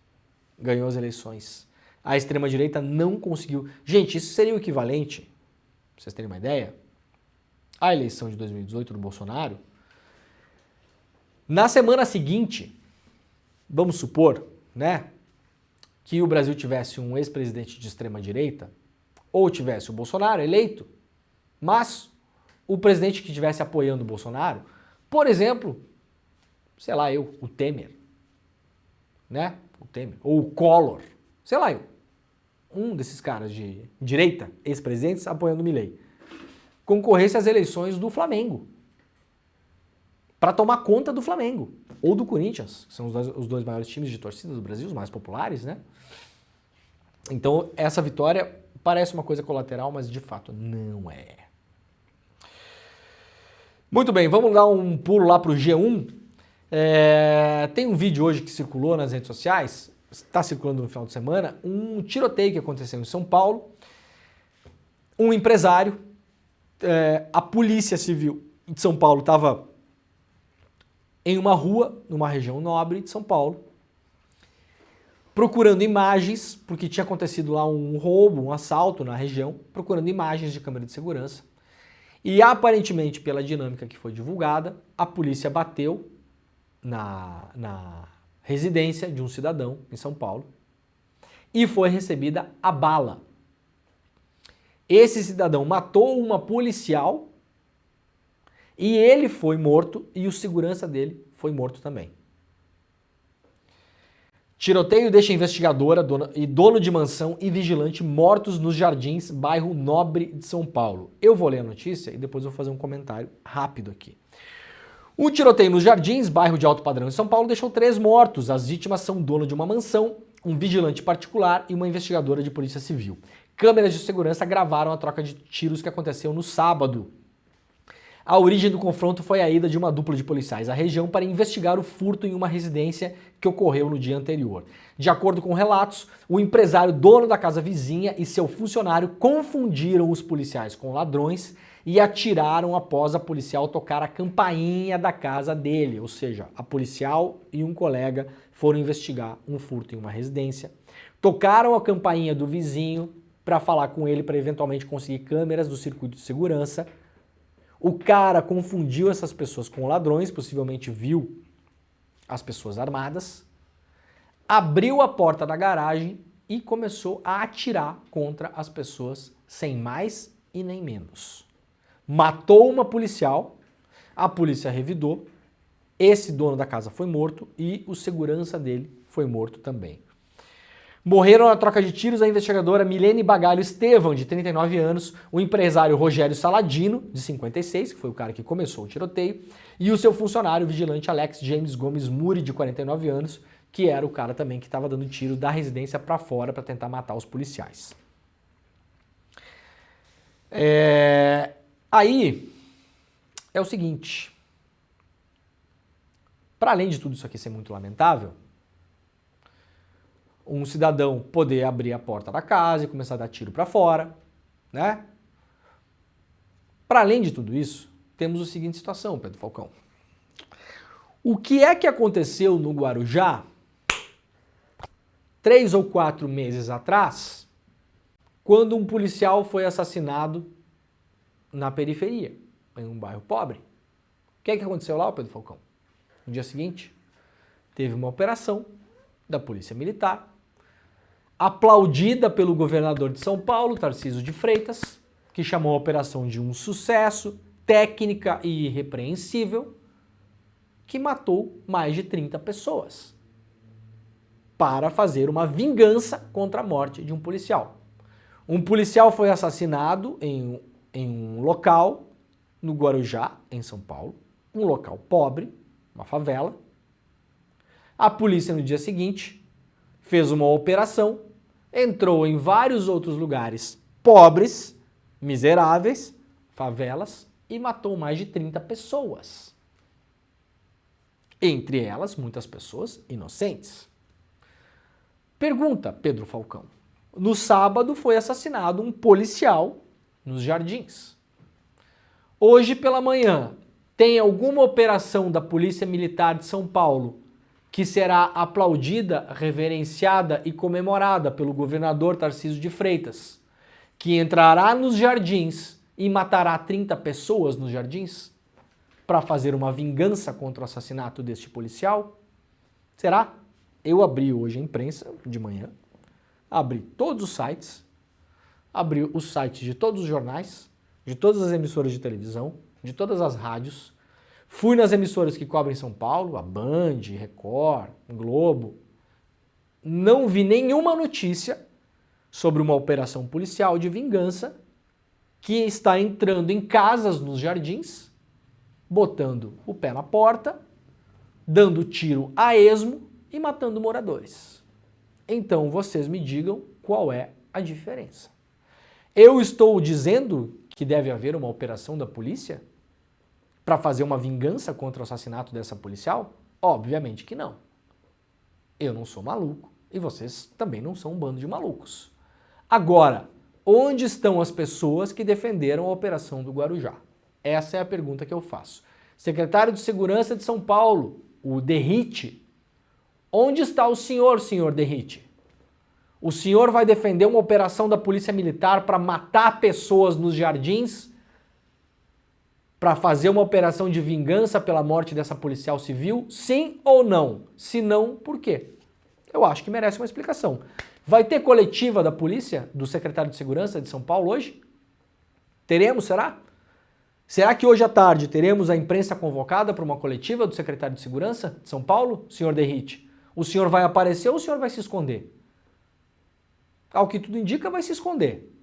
S1: Ganhou as eleições. A extrema-direita não conseguiu. Gente, isso seria o equivalente, pra vocês terem uma ideia, à eleição de 2018 do Bolsonaro. Na semana seguinte, vamos supor, né, que o Brasil tivesse um ex-presidente de extrema-direita, ou tivesse o Bolsonaro eleito, mas o presidente que estivesse apoiando o Bolsonaro, por exemplo, sei lá o Temer, né? O Temer, ou o Collor, sei lá um desses caras de direita, ex-presidentes, apoiando o Milei, concorresse às eleições do Flamengo, para tomar conta do Flamengo, ou do Corinthians, que são os dois maiores times de torcida do Brasil, os mais populares, né? Então, essa vitória parece uma coisa colateral, mas de fato não é. Muito bem, vamos dar um pulo lá para o G1. Tem um vídeo hoje que circulou nas redes sociais, está circulando no final de semana, um tiroteio que aconteceu em São Paulo. Um empresário, a Polícia Civil de São Paulo estava em uma rua, numa região nobre de São Paulo, procurando imagens, porque tinha acontecido lá um roubo, um assalto na região, procurando imagens de câmera de segurança. E aparentemente, pela dinâmica que foi divulgada, a polícia bateu na residência de um cidadão em São Paulo e foi recebida a bala. Esse cidadão matou uma policial e ele foi morto e o segurança dele foi morto também. Tiroteio deixa investigadora e dono de mansão e vigilante mortos nos Jardins, bairro Nobre de São Paulo. Eu vou ler a notícia e depois vou fazer um comentário rápido aqui. Um tiroteio nos Jardins, bairro de alto padrão em São Paulo, deixou 3 mortos. As vítimas são dono de uma mansão, um vigilante particular e uma investigadora de polícia civil. Câmeras de segurança gravaram a troca de tiros que aconteceu no sábado. A origem do confronto foi a ida de uma dupla de policiais à região para investigar o furto em uma residência que ocorreu no dia anterior. De acordo com relatos, o empresário dono da casa vizinha e seu funcionário confundiram os policiais com ladrões e atiraram após a policial tocar a campainha da casa dele. Ou seja, a policial e um colega foram investigar um furto em uma residência, tocaram a campainha do vizinho para falar com ele para eventualmente conseguir câmeras do circuito de segurança. O cara confundiu essas pessoas com ladrões, possivelmente viu as pessoas armadas, abriu a porta da garagem e começou a atirar contra as pessoas sem mais e nem menos. Matou uma policial, a polícia revidou, esse dono da casa foi morto e o segurança dele foi morto também. Morreram na troca de tiros a investigadora Milene Bagalho Estevam, de 39 anos, o empresário Rogério Saladino, de 56, que foi o cara que começou o tiroteio, e o seu funcionário, o vigilante Alex James Gomes Muri, de 49 anos, que era o cara também que estava dando tiro da residência para fora para tentar matar os policiais. Aí é o seguinte, para além de tudo isso aqui ser muito lamentável, um cidadão poder abrir a porta da casa e começar a dar tiro para fora, né? Para além de tudo isso, temos a seguinte situação, Pedro Falcão. O que é que aconteceu no Guarujá 3 ou 4 meses atrás, quando um policial foi assassinado na periferia, em um bairro pobre? O que é que aconteceu lá, Pedro Falcão? No dia seguinte, teve uma operação da Polícia Militar, aplaudida pelo governador de São Paulo, Tarcísio de Freitas, que chamou a operação de um sucesso, técnica e irrepreensível, que matou mais de 30 pessoas para fazer uma vingança contra a morte de um policial. Um policial foi assassinado em um local no Guarujá, em São Paulo, um local pobre, uma favela. A polícia, no dia seguinte, fez uma operação, entrou em vários outros lugares pobres, miseráveis, favelas, e matou mais de 30 pessoas. Entre elas, muitas pessoas inocentes. Pergunta, Pedro Falcão. No sábado foi assassinado um policial nos Jardins. Hoje pela manhã, tem alguma operação da Polícia Militar de São Paulo que será aplaudida, reverenciada e comemorada pelo governador Tarcísio de Freitas, que entrará nos Jardins e matará 30 pessoas nos Jardins para fazer uma vingança contra o assassinato deste policial? Será? Eu abri hoje a imprensa de manhã, abri todos os sites, abri os sites de todos os jornais, de todas as emissoras de televisão, de todas as rádios, fui nas emissoras que cobrem São Paulo, a Band, Record, Globo. Não vi nenhuma notícia sobre uma operação policial de vingança que está entrando em casas nos Jardins, botando o pé na porta, dando tiro a esmo e matando moradores. Então vocês me digam qual é a diferença. Eu estou dizendo que deve haver uma operação da polícia para fazer uma vingança contra o assassinato dessa policial? Obviamente que não. Eu não sou maluco e vocês também não são um bando de malucos. Agora, onde estão as pessoas que defenderam a operação do Guarujá? Essa é a pergunta que eu faço. Secretário de Segurança de São Paulo, o Derrite. Onde está o senhor Derrite? O senhor vai defender uma operação da Polícia Militar para matar pessoas nos Jardins? Para fazer uma operação de vingança pela morte dessa policial civil? Sim ou não? Se não, por quê? Eu acho que merece uma explicação. Vai ter coletiva da polícia, do secretário de Segurança de São Paulo hoje? Teremos, será? Será que hoje à tarde teremos a imprensa convocada para uma coletiva do secretário de Segurança de São Paulo, senhor Derrite? O senhor vai aparecer ou o senhor vai se esconder? Ao que tudo indica, vai se esconder.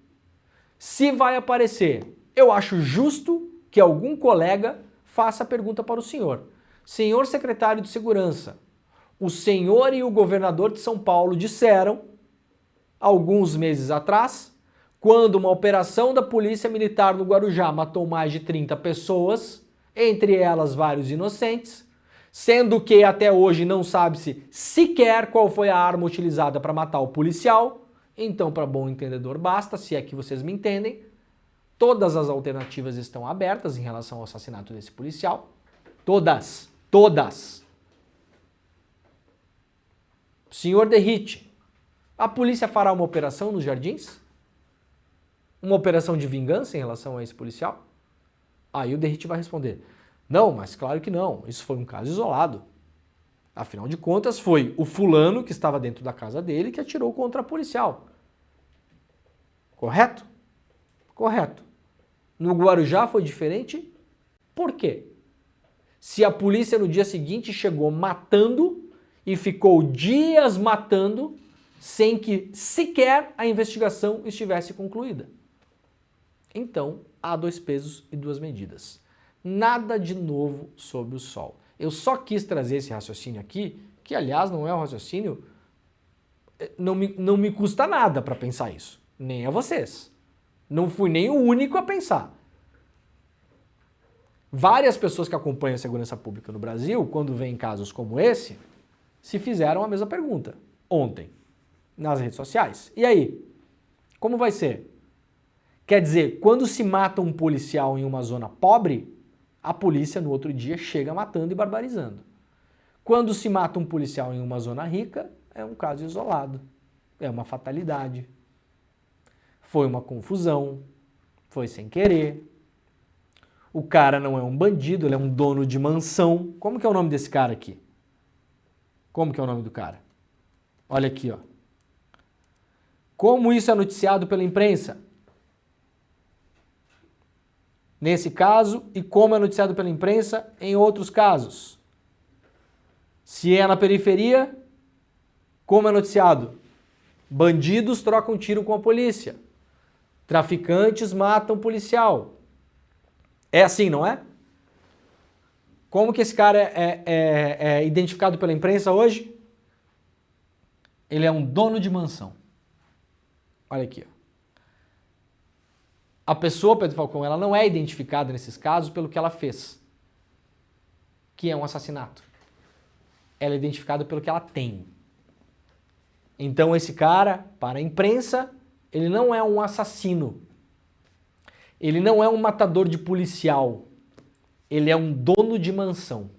S1: Se vai aparecer, eu acho justo que algum colega faça a pergunta para o senhor. Senhor secretário de Segurança, o senhor e o governador de São Paulo disseram, alguns meses atrás, quando uma operação da Polícia Militar no Guarujá matou mais de 30 pessoas, entre elas vários inocentes, sendo que até hoje não sabe-se sequer qual foi a arma utilizada para matar o policial. Então, para bom entendedor basta, se é que vocês me entendem, todas as alternativas estão abertas em relação ao assassinato desse policial. Todas. Senhor Derrite, a polícia fará uma operação nos Jardins? Uma operação de vingança em relação a esse policial? Aí o Derrite vai responder, não, mas claro que não, isso foi um caso isolado. Afinal de contas, foi o fulano que estava dentro da casa dele que atirou contra a policial. Correto? Correto. No Guarujá foi diferente? Por quê? Se a polícia no dia seguinte chegou matando e ficou dias matando sem que sequer a investigação estivesse concluída. Então, há dois pesos e duas medidas. Nada de novo sob o sol. Eu só quis trazer esse raciocínio aqui, que aliás não é um raciocínio, não me custa nada para pensar isso, nem a vocês. Não fui nem o único a pensar. Várias pessoas que acompanham a segurança pública no Brasil, quando vêm casos como esse, se fizeram a mesma pergunta ontem, nas redes sociais. E aí? Como vai ser? Quer dizer, quando se mata um policial em uma zona pobre, a polícia no outro dia chega matando e barbarizando. Quando se mata um policial em uma zona rica, é um caso isolado, é uma fatalidade. Foi uma confusão, foi sem querer. O cara não é um bandido, ele é um dono de mansão. Como que é o nome desse cara aqui? Como que é o nome do cara? Olha aqui, ó. Como isso é noticiado pela imprensa? Nesse caso, e como é noticiado pela imprensa em outros casos. Se é na periferia, como é noticiado? Bandidos trocam tiro com a polícia. Traficantes matam policial. É assim, não é? Como que esse cara é identificado pela imprensa hoje? Ele é um dono de mansão. Olha aqui, ó. A pessoa, Pedro Falcão, ela não é identificada nesses casos pelo que ela fez, que é um assassinato. Ela é identificada pelo que ela tem. Então esse cara, para a imprensa, ele não é um assassino. Ele não é um matador de policial. Ele é um dono de mansão.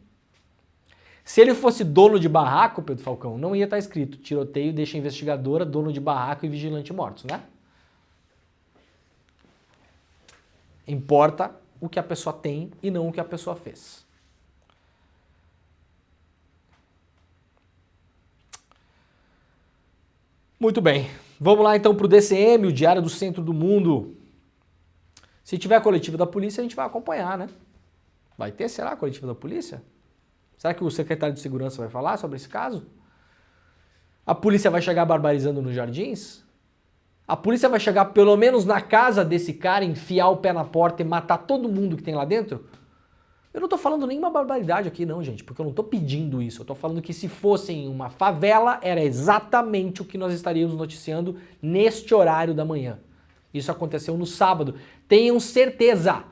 S1: Se ele fosse dono de barraco, Pedro Falcão, não ia estar escrito tiroteio deixa investigadora, dono de barraco e vigilante mortos, né? Importa o que a pessoa tem e não o que a pessoa fez. Muito bem. Vamos lá então para o DCM, o Diário do Centro do Mundo. Se tiver coletiva da polícia, a gente vai acompanhar, né? Vai ter, será, a coletiva da polícia? Será que o secretário de Segurança vai falar sobre esse caso? A polícia vai chegar barbarizando nos jardins? A polícia vai chegar pelo menos na casa desse cara, enfiar o pé na porta e matar todo mundo que tem lá dentro? Eu não tô falando nenhuma barbaridade aqui não, gente, porque eu não tô pedindo isso. Eu tô falando que se fosse em uma favela, era exatamente o que nós estaríamos noticiando neste horário da manhã. Isso aconteceu no sábado. Tenham certeza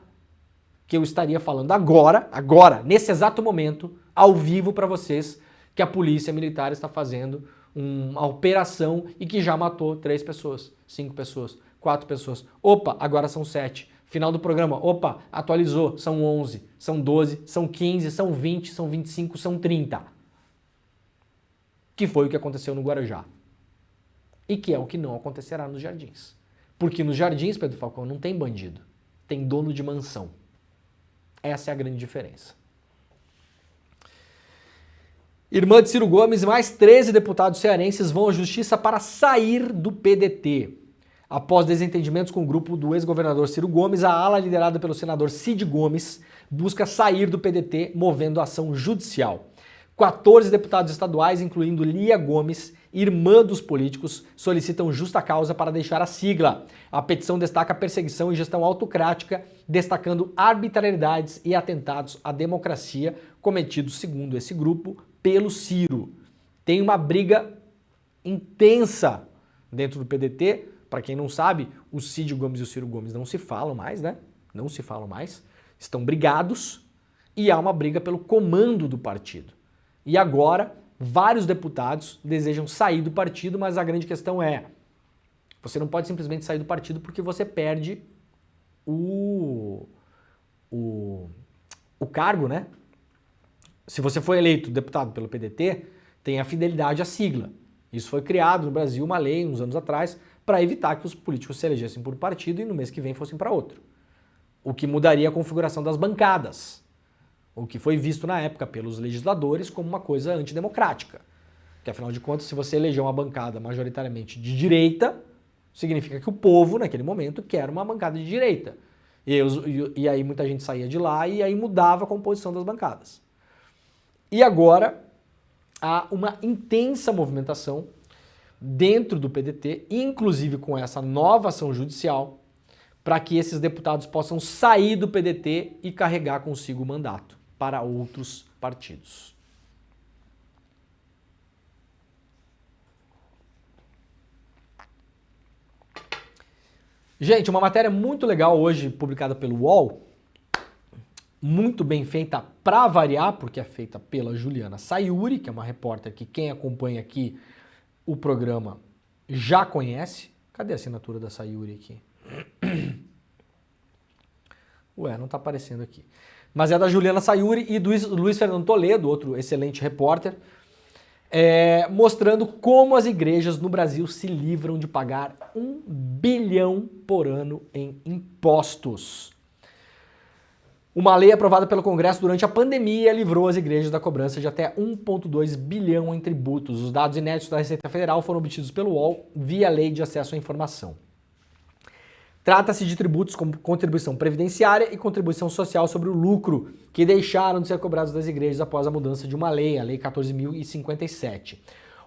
S1: que eu estaria falando agora, nesse exato momento, ao vivo para vocês, que a polícia militar está fazendo uma operação e que já matou 3 pessoas, 5 pessoas, 4 pessoas. Opa, agora são 7. Final do programa, opa, atualizou, são 11, são 12, são 15, são 20, são 25, são 30. Que foi o que aconteceu no Guarujá. E que é o que não acontecerá nos jardins. Porque nos jardins, Pedro Falcão, não tem bandido, tem dono de mansão. Essa é a grande diferença. Irmã de Ciro Gomes, mais 13 deputados cearenses vão à justiça para sair do PDT. Após desentendimentos com o grupo do ex-governador Ciro Gomes, a ala liderada pelo senador Cid Gomes busca sair do PDT, movendo ação judicial. 14 deputados estaduais, incluindo Lia Gomes, irmã dos políticos, solicitam justa causa para deixar a sigla. A petição destaca perseguição e gestão autocrática, destacando arbitrariedades e atentados à democracia cometidos, segundo esse grupo, pelo Ciro. Tem uma briga intensa dentro do PDT. Para quem não sabe, o Cid Gomes e o Ciro Gomes não se falam mais, né? Não se falam mais. Estão brigados e há uma briga pelo comando do partido. E agora, vários deputados desejam sair do partido, mas a grande questão é, você não pode simplesmente sair do partido porque você perde o cargo, né? Se você foi eleito deputado pelo PDT, tem a fidelidade à sigla. Isso foi criado no Brasil, uma lei, uns anos atrás, para evitar que os políticos se elegessem por um partido e no mês que vem fossem para outro. O que mudaria a configuração das bancadas. o que foi visto na época pelos legisladores como uma coisa antidemocrática. Porque, afinal de contas, se você eleger uma bancada majoritariamente de direita, significa que o povo, naquele momento, quer uma bancada de direita. E aí muita gente saía de lá e aí mudava a composição das bancadas. E agora há uma intensa movimentação dentro do PDT, inclusive com essa nova ação judicial, para que esses deputados possam sair do PDT e carregar consigo o mandato para outros partidos. Gente, uma matéria muito legal hoje publicada pelo UOL, muito bem feita para variar, porque é feita pela Juliana Sayuri, que é uma repórter que quem acompanha aqui o programa já conhece. Cadê a assinatura da Sayuri aqui? Ué, não tá aparecendo aqui. Mas é da Juliana Sayuri e do Luiz Fernando Toledo, outro excelente repórter, mostrando como as igrejas no Brasil se livram de pagar 1 bilhão por ano em impostos. Uma lei aprovada pelo Congresso durante a pandemia livrou as igrejas da cobrança de até 1,2 bilhão em tributos. Os dados inéditos da Receita Federal foram obtidos pelo UOL via Lei de Acesso à Informação. Trata-se de tributos como contribuição previdenciária e contribuição social sobre o lucro, que deixaram de ser cobrados das igrejas após a mudança de uma lei, a Lei 14.057.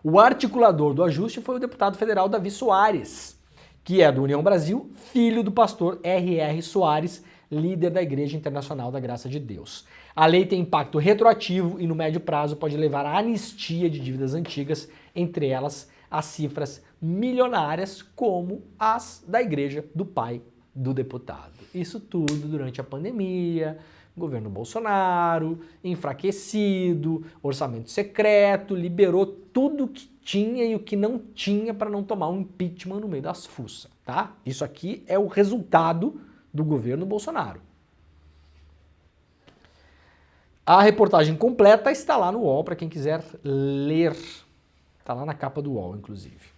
S1: O articulador do ajuste foi o deputado federal Davi Soares, que é do União Brasil, filho do pastor R.R. Soares, líder da Igreja Internacional da Graça de Deus. A lei tem impacto retroativo e no médio prazo pode levar à anistia de dívidas antigas, entre elas as cifras milionárias como as da igreja do pai do deputado. Isso tudo durante a pandemia, governo Bolsonaro, enfraquecido, orçamento secreto, liberou tudo o que tinha e o que não tinha para não tomar um impeachment no meio das fuças, tá? Isso aqui é o resultado do governo Bolsonaro. A reportagem completa está lá no UOL para quem quiser ler. Está lá na capa do UOL, inclusive.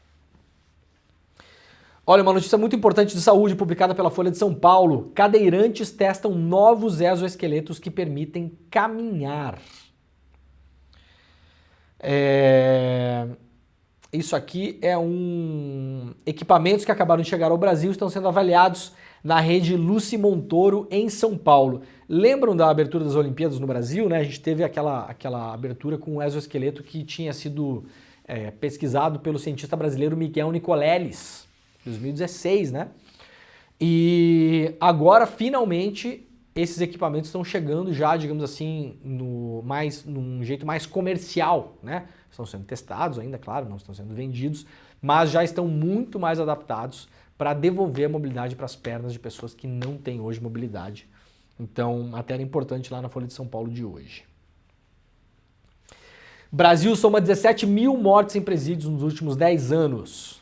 S1: Olha, uma notícia muito importante de saúde publicada pela Folha de São Paulo. Cadeirantes testam novos exoesqueletos que permitem caminhar. Isso aqui é equipamentos que acabaram de chegar ao Brasil, estão sendo avaliados na rede Lucy Montoro em São Paulo. Lembram da abertura das Olimpíadas no Brasil, né? A gente teve aquela abertura com um exoesqueleto que tinha sido pesquisado pelo cientista brasileiro Miguel Nicoleles, 2016, né? E agora, finalmente, esses equipamentos estão chegando já, digamos assim, num jeito mais comercial, né? Estão sendo testados ainda, claro, não estão sendo vendidos, mas já estão muito mais adaptados para devolver a mobilidade para as pernas de pessoas que não têm hoje mobilidade. Então, matéria importante lá na Folha de São Paulo de hoje. Brasil soma 17 mil mortes em presídios nos últimos 10 anos.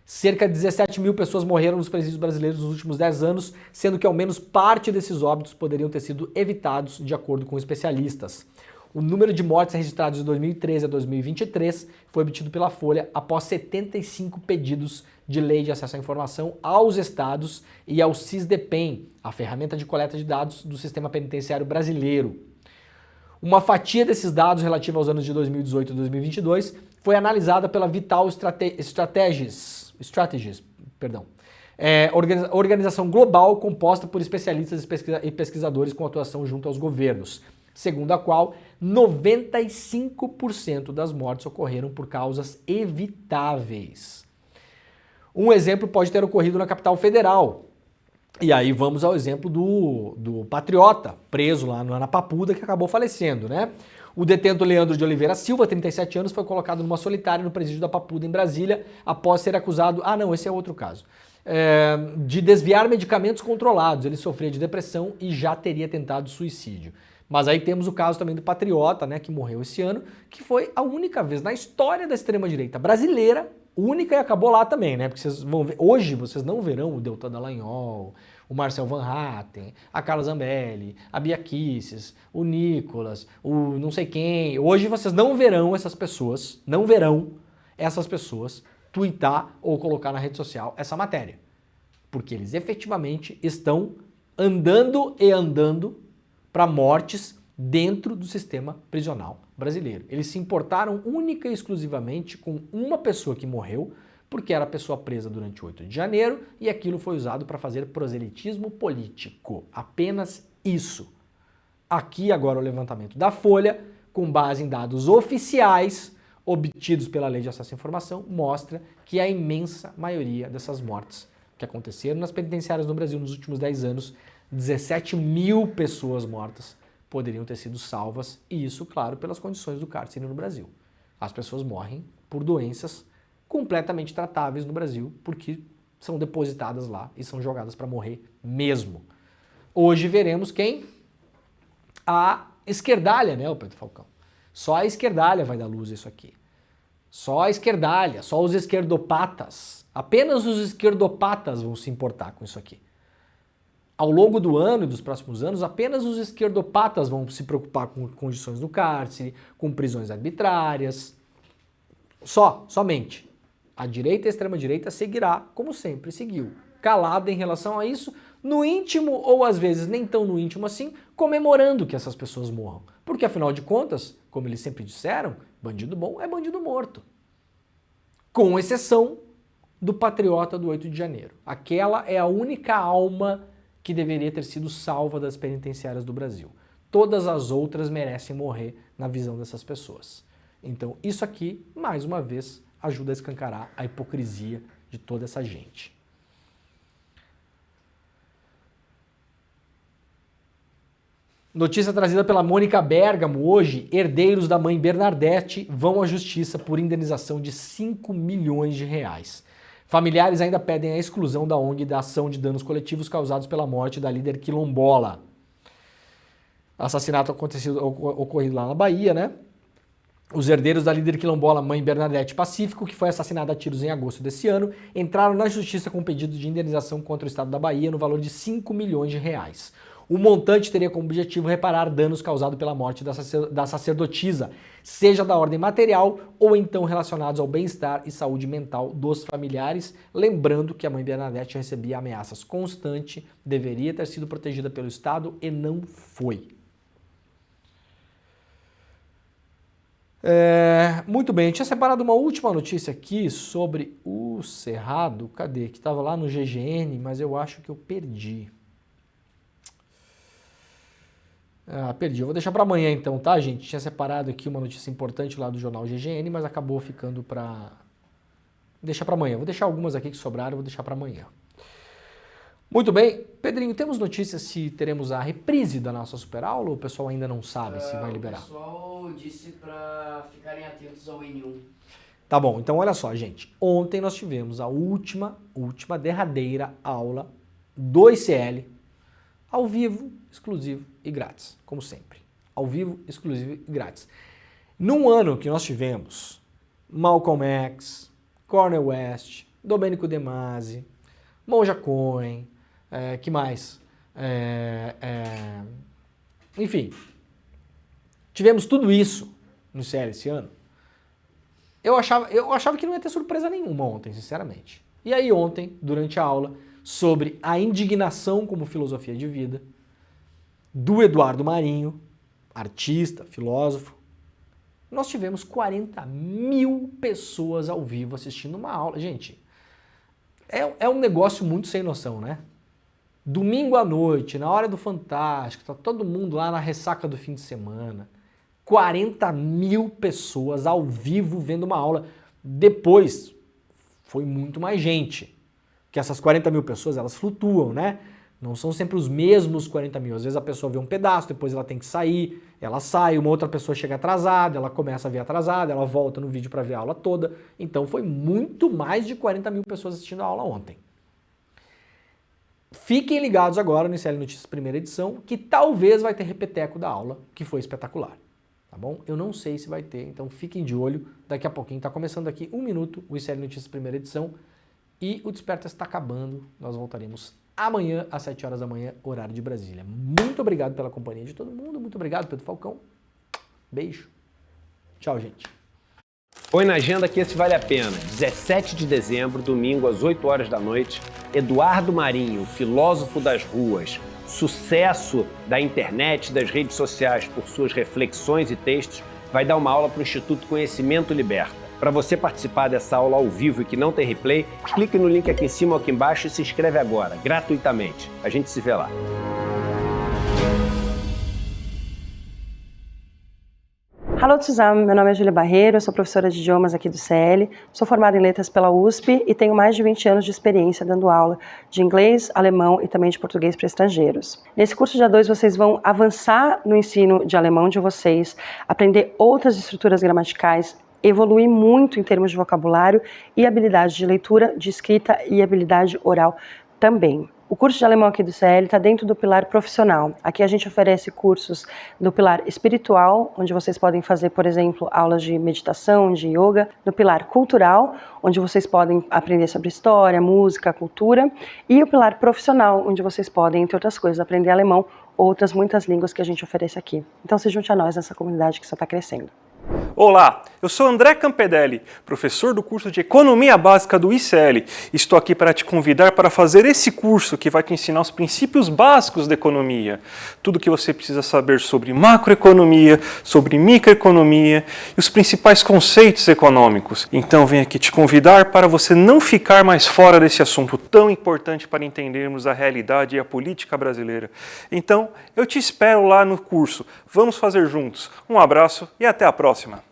S1: Cerca de 17 mil pessoas morreram nos presídios brasileiros nos últimos 10 anos, sendo que ao menos parte desses óbitos poderiam ter sido evitados, de acordo com especialistas. O número de mortes registrados de 2013 a 2023 foi obtido pela Folha após 75 pedidos de lei de acesso à informação aos estados e ao SISDEPEN, a ferramenta de coleta de dados do sistema penitenciário brasileiro. Uma fatia desses dados relativa aos anos de 2018 e 2022 foi analisada pela Vital Strategies, organização global composta por especialistas e pesquisadores com atuação junto aos governos, segundo a qual 95% das mortes ocorreram por causas evitáveis. Um exemplo pode ter ocorrido na capital federal. E aí vamos ao exemplo do patriota, preso lá no Anapapuda, que acabou falecendo, né? O detento Leandro de Oliveira Silva, 37 anos, foi colocado numa solitária no presídio da Papuda, em Brasília, após ser acusado... Ah, não, esse é outro caso. De desviar medicamentos controlados. Ele sofria de depressão e já teria tentado suicídio. Mas aí temos o caso também do patriota, né, que morreu esse ano, que foi a única vez na história da extrema-direita brasileira, única, e acabou lá também, né? Porque vocês vão ver, hoje vocês não verão o Deltan Dallagnol, o Marcel Van Hatten, a Carla Zambelli, a Bia Kicis, o Nicolas, o não sei quem. Hoje vocês não verão essas pessoas tuitar ou colocar na rede social essa matéria. Porque eles efetivamente estão andando para mortes dentro do sistema prisional brasileiro. Eles se importaram única e exclusivamente com uma pessoa que morreu, porque era a pessoa presa durante o 8 de janeiro e aquilo foi usado para fazer proselitismo político. Apenas isso. Aqui agora o levantamento da Folha, com base em dados oficiais obtidos pela Lei de Acesso à Informação, mostra que a imensa maioria dessas mortes que aconteceram nas penitenciárias no Brasil nos últimos 10 anos, 17 mil pessoas mortas, poderiam ter sido salvas, e isso, claro, pelas condições do cárcere no Brasil. As pessoas morrem por doenças completamente tratáveis no Brasil, porque são depositadas lá e são jogadas para morrer mesmo. Hoje veremos quem? A esquerdalha, né, o Pedro Falcão? Só a esquerdalha vai dar luz a isso aqui. Só a esquerdalha, só os esquerdopatas. Apenas os esquerdopatas vão se importar com isso aqui. Ao longo do ano e dos próximos anos, apenas os esquerdopatas vão se preocupar com condições no cárcere, com prisões arbitrárias. Somente. A direita e a extrema-direita seguirá, como sempre seguiu, calada em relação a isso, no íntimo ou às vezes nem tão no íntimo assim, comemorando que essas pessoas morram. Porque afinal de contas, como eles sempre disseram, bandido bom é bandido morto. Com exceção do patriota do 8 de janeiro. Aquela é a única alma que deveria ter sido salva das penitenciárias do Brasil. Todas as outras merecem morrer na visão dessas pessoas. Então isso aqui, mais uma vez, ajuda a escancarar a hipocrisia de toda essa gente. Notícia trazida pela Mônica Bergamo hoje: herdeiros da mãe Bernadette vão à justiça por indenização de 5 milhões de reais. Familiares ainda pedem a exclusão da ONG da ação de danos coletivos causados pela morte da líder quilombola. Assassinato ocorrido lá na Bahia, né? Os herdeiros da líder quilombola Mãe Bernadette Pacífico, que foi assassinada a tiros em agosto desse ano, entraram na justiça com pedido de indenização contra o estado da Bahia no valor de 5 milhões de reais. O montante teria como objetivo reparar danos causados pela morte da sacerdotisa, seja da ordem material ou então relacionados ao bem-estar e saúde mental dos familiares, lembrando que a Mãe Bernadette recebia ameaças constantes, deveria ter sido protegida pelo Estado e não foi. Muito bem, eu tinha separado uma última notícia aqui sobre o Cerrado, cadê? Que estava lá no GGN, mas eu acho que eu perdi. Perdi. Eu vou deixar para amanhã então, tá, gente? Tinha separado aqui uma notícia importante lá do jornal GGN, mas acabou ficando para... Deixa para amanhã. Vou deixar algumas aqui que sobraram, vou deixar para amanhã. Muito bem. Pedrinho, temos notícias se teremos a reprise da nossa super aula ou o pessoal ainda não sabe se vai liberar?
S2: O pessoal disse para ficarem atentos ao N1.
S1: Tá bom, então olha só, gente. Ontem nós tivemos a última derradeira aula do ICL, ao vivo, exclusivo e grátis, como sempre. Ao vivo, exclusivo e grátis. Num ano que nós tivemos Malcolm X, Cornel West, Domênico De Masi, Monja Cohen, que mais? Enfim, tivemos tudo isso no ICL esse ano. Eu achava que não ia ter surpresa nenhuma ontem, sinceramente. E aí ontem, durante a aula, sobre a indignação como filosofia de vida, do Eduardo Marinho, artista, filósofo, nós tivemos 40 mil pessoas ao vivo assistindo uma aula. Gente, é um negócio muito sem noção, né? Domingo à noite, na hora do Fantástico, tá todo mundo lá na ressaca do fim de semana. 40 mil pessoas ao vivo vendo uma aula. Depois, foi muito mais gente. Porque essas 40 mil pessoas, elas flutuam, né? Não são sempre os mesmos 40 mil. Às vezes a pessoa vê um pedaço, depois ela tem que sair, ela sai, uma outra pessoa chega atrasada, ela começa a ver atrasada, ela volta no vídeo para ver a aula toda. Então foi muito mais de 40 mil pessoas assistindo a aula ontem. Fiquem ligados agora no ICL Notícias primeira edição, que talvez vai ter repeteco da aula, que foi espetacular. Tá bom? Eu não sei se vai ter, então fiquem de olho. Daqui a pouquinho está começando aqui 1 minuto o ICL Notícias primeira edição e o Desperta está acabando. Nós voltaremos amanhã às 7 horas da manhã, horário de Brasília. Muito obrigado pela companhia de todo mundo. Muito obrigado, Pedro Falcão. Beijo. Tchau, gente.
S3: Põe na agenda que esse vale a pena. 17 de dezembro, domingo, às 8 horas da noite, Eduardo Marinho, filósofo das ruas, sucesso da internet, das redes sociais por suas reflexões e textos, vai dar uma aula para o Instituto Conhecimento Liberta. Para você participar dessa aula ao vivo e que não tem replay, clique no link aqui em cima ou aqui embaixo e se inscreve agora, gratuitamente. A gente se vê lá.
S4: Hallo zusammen, meu nome é Júlia Barreiro, eu sou professora de idiomas aqui do CL, sou formada em letras pela USP e tenho mais de 20 anos de experiência dando aula de inglês, alemão e também de português para estrangeiros. Nesse curso de A2 vocês vão avançar no ensino de alemão de vocês, aprender outras estruturas gramaticais, evoluir muito em termos de vocabulário e habilidade de leitura, de escrita e habilidade oral também. O curso de alemão aqui do CL está dentro do pilar profissional. Aqui a gente oferece cursos do pilar espiritual, onde vocês podem fazer, por exemplo, aulas de meditação, de yoga. No pilar cultural, onde vocês podem aprender sobre história, música, cultura. E o pilar profissional, onde vocês podem, entre outras coisas, aprender alemão ou outras muitas línguas que a gente oferece aqui. Então se junte a nós nessa comunidade que só está crescendo.
S5: Olá, eu sou André Campedelli, professor do curso de Economia Básica do ICL. Estou aqui para te convidar para fazer esse curso que vai te ensinar os princípios básicos da economia. Tudo o que você precisa saber sobre macroeconomia, sobre microeconomia e os principais conceitos econômicos. Então venho aqui te convidar para você não ficar mais fora desse assunto tão importante para entendermos a realidade e a política brasileira. Então eu te espero lá no curso. Vamos fazer juntos. Um abraço e até a próxima.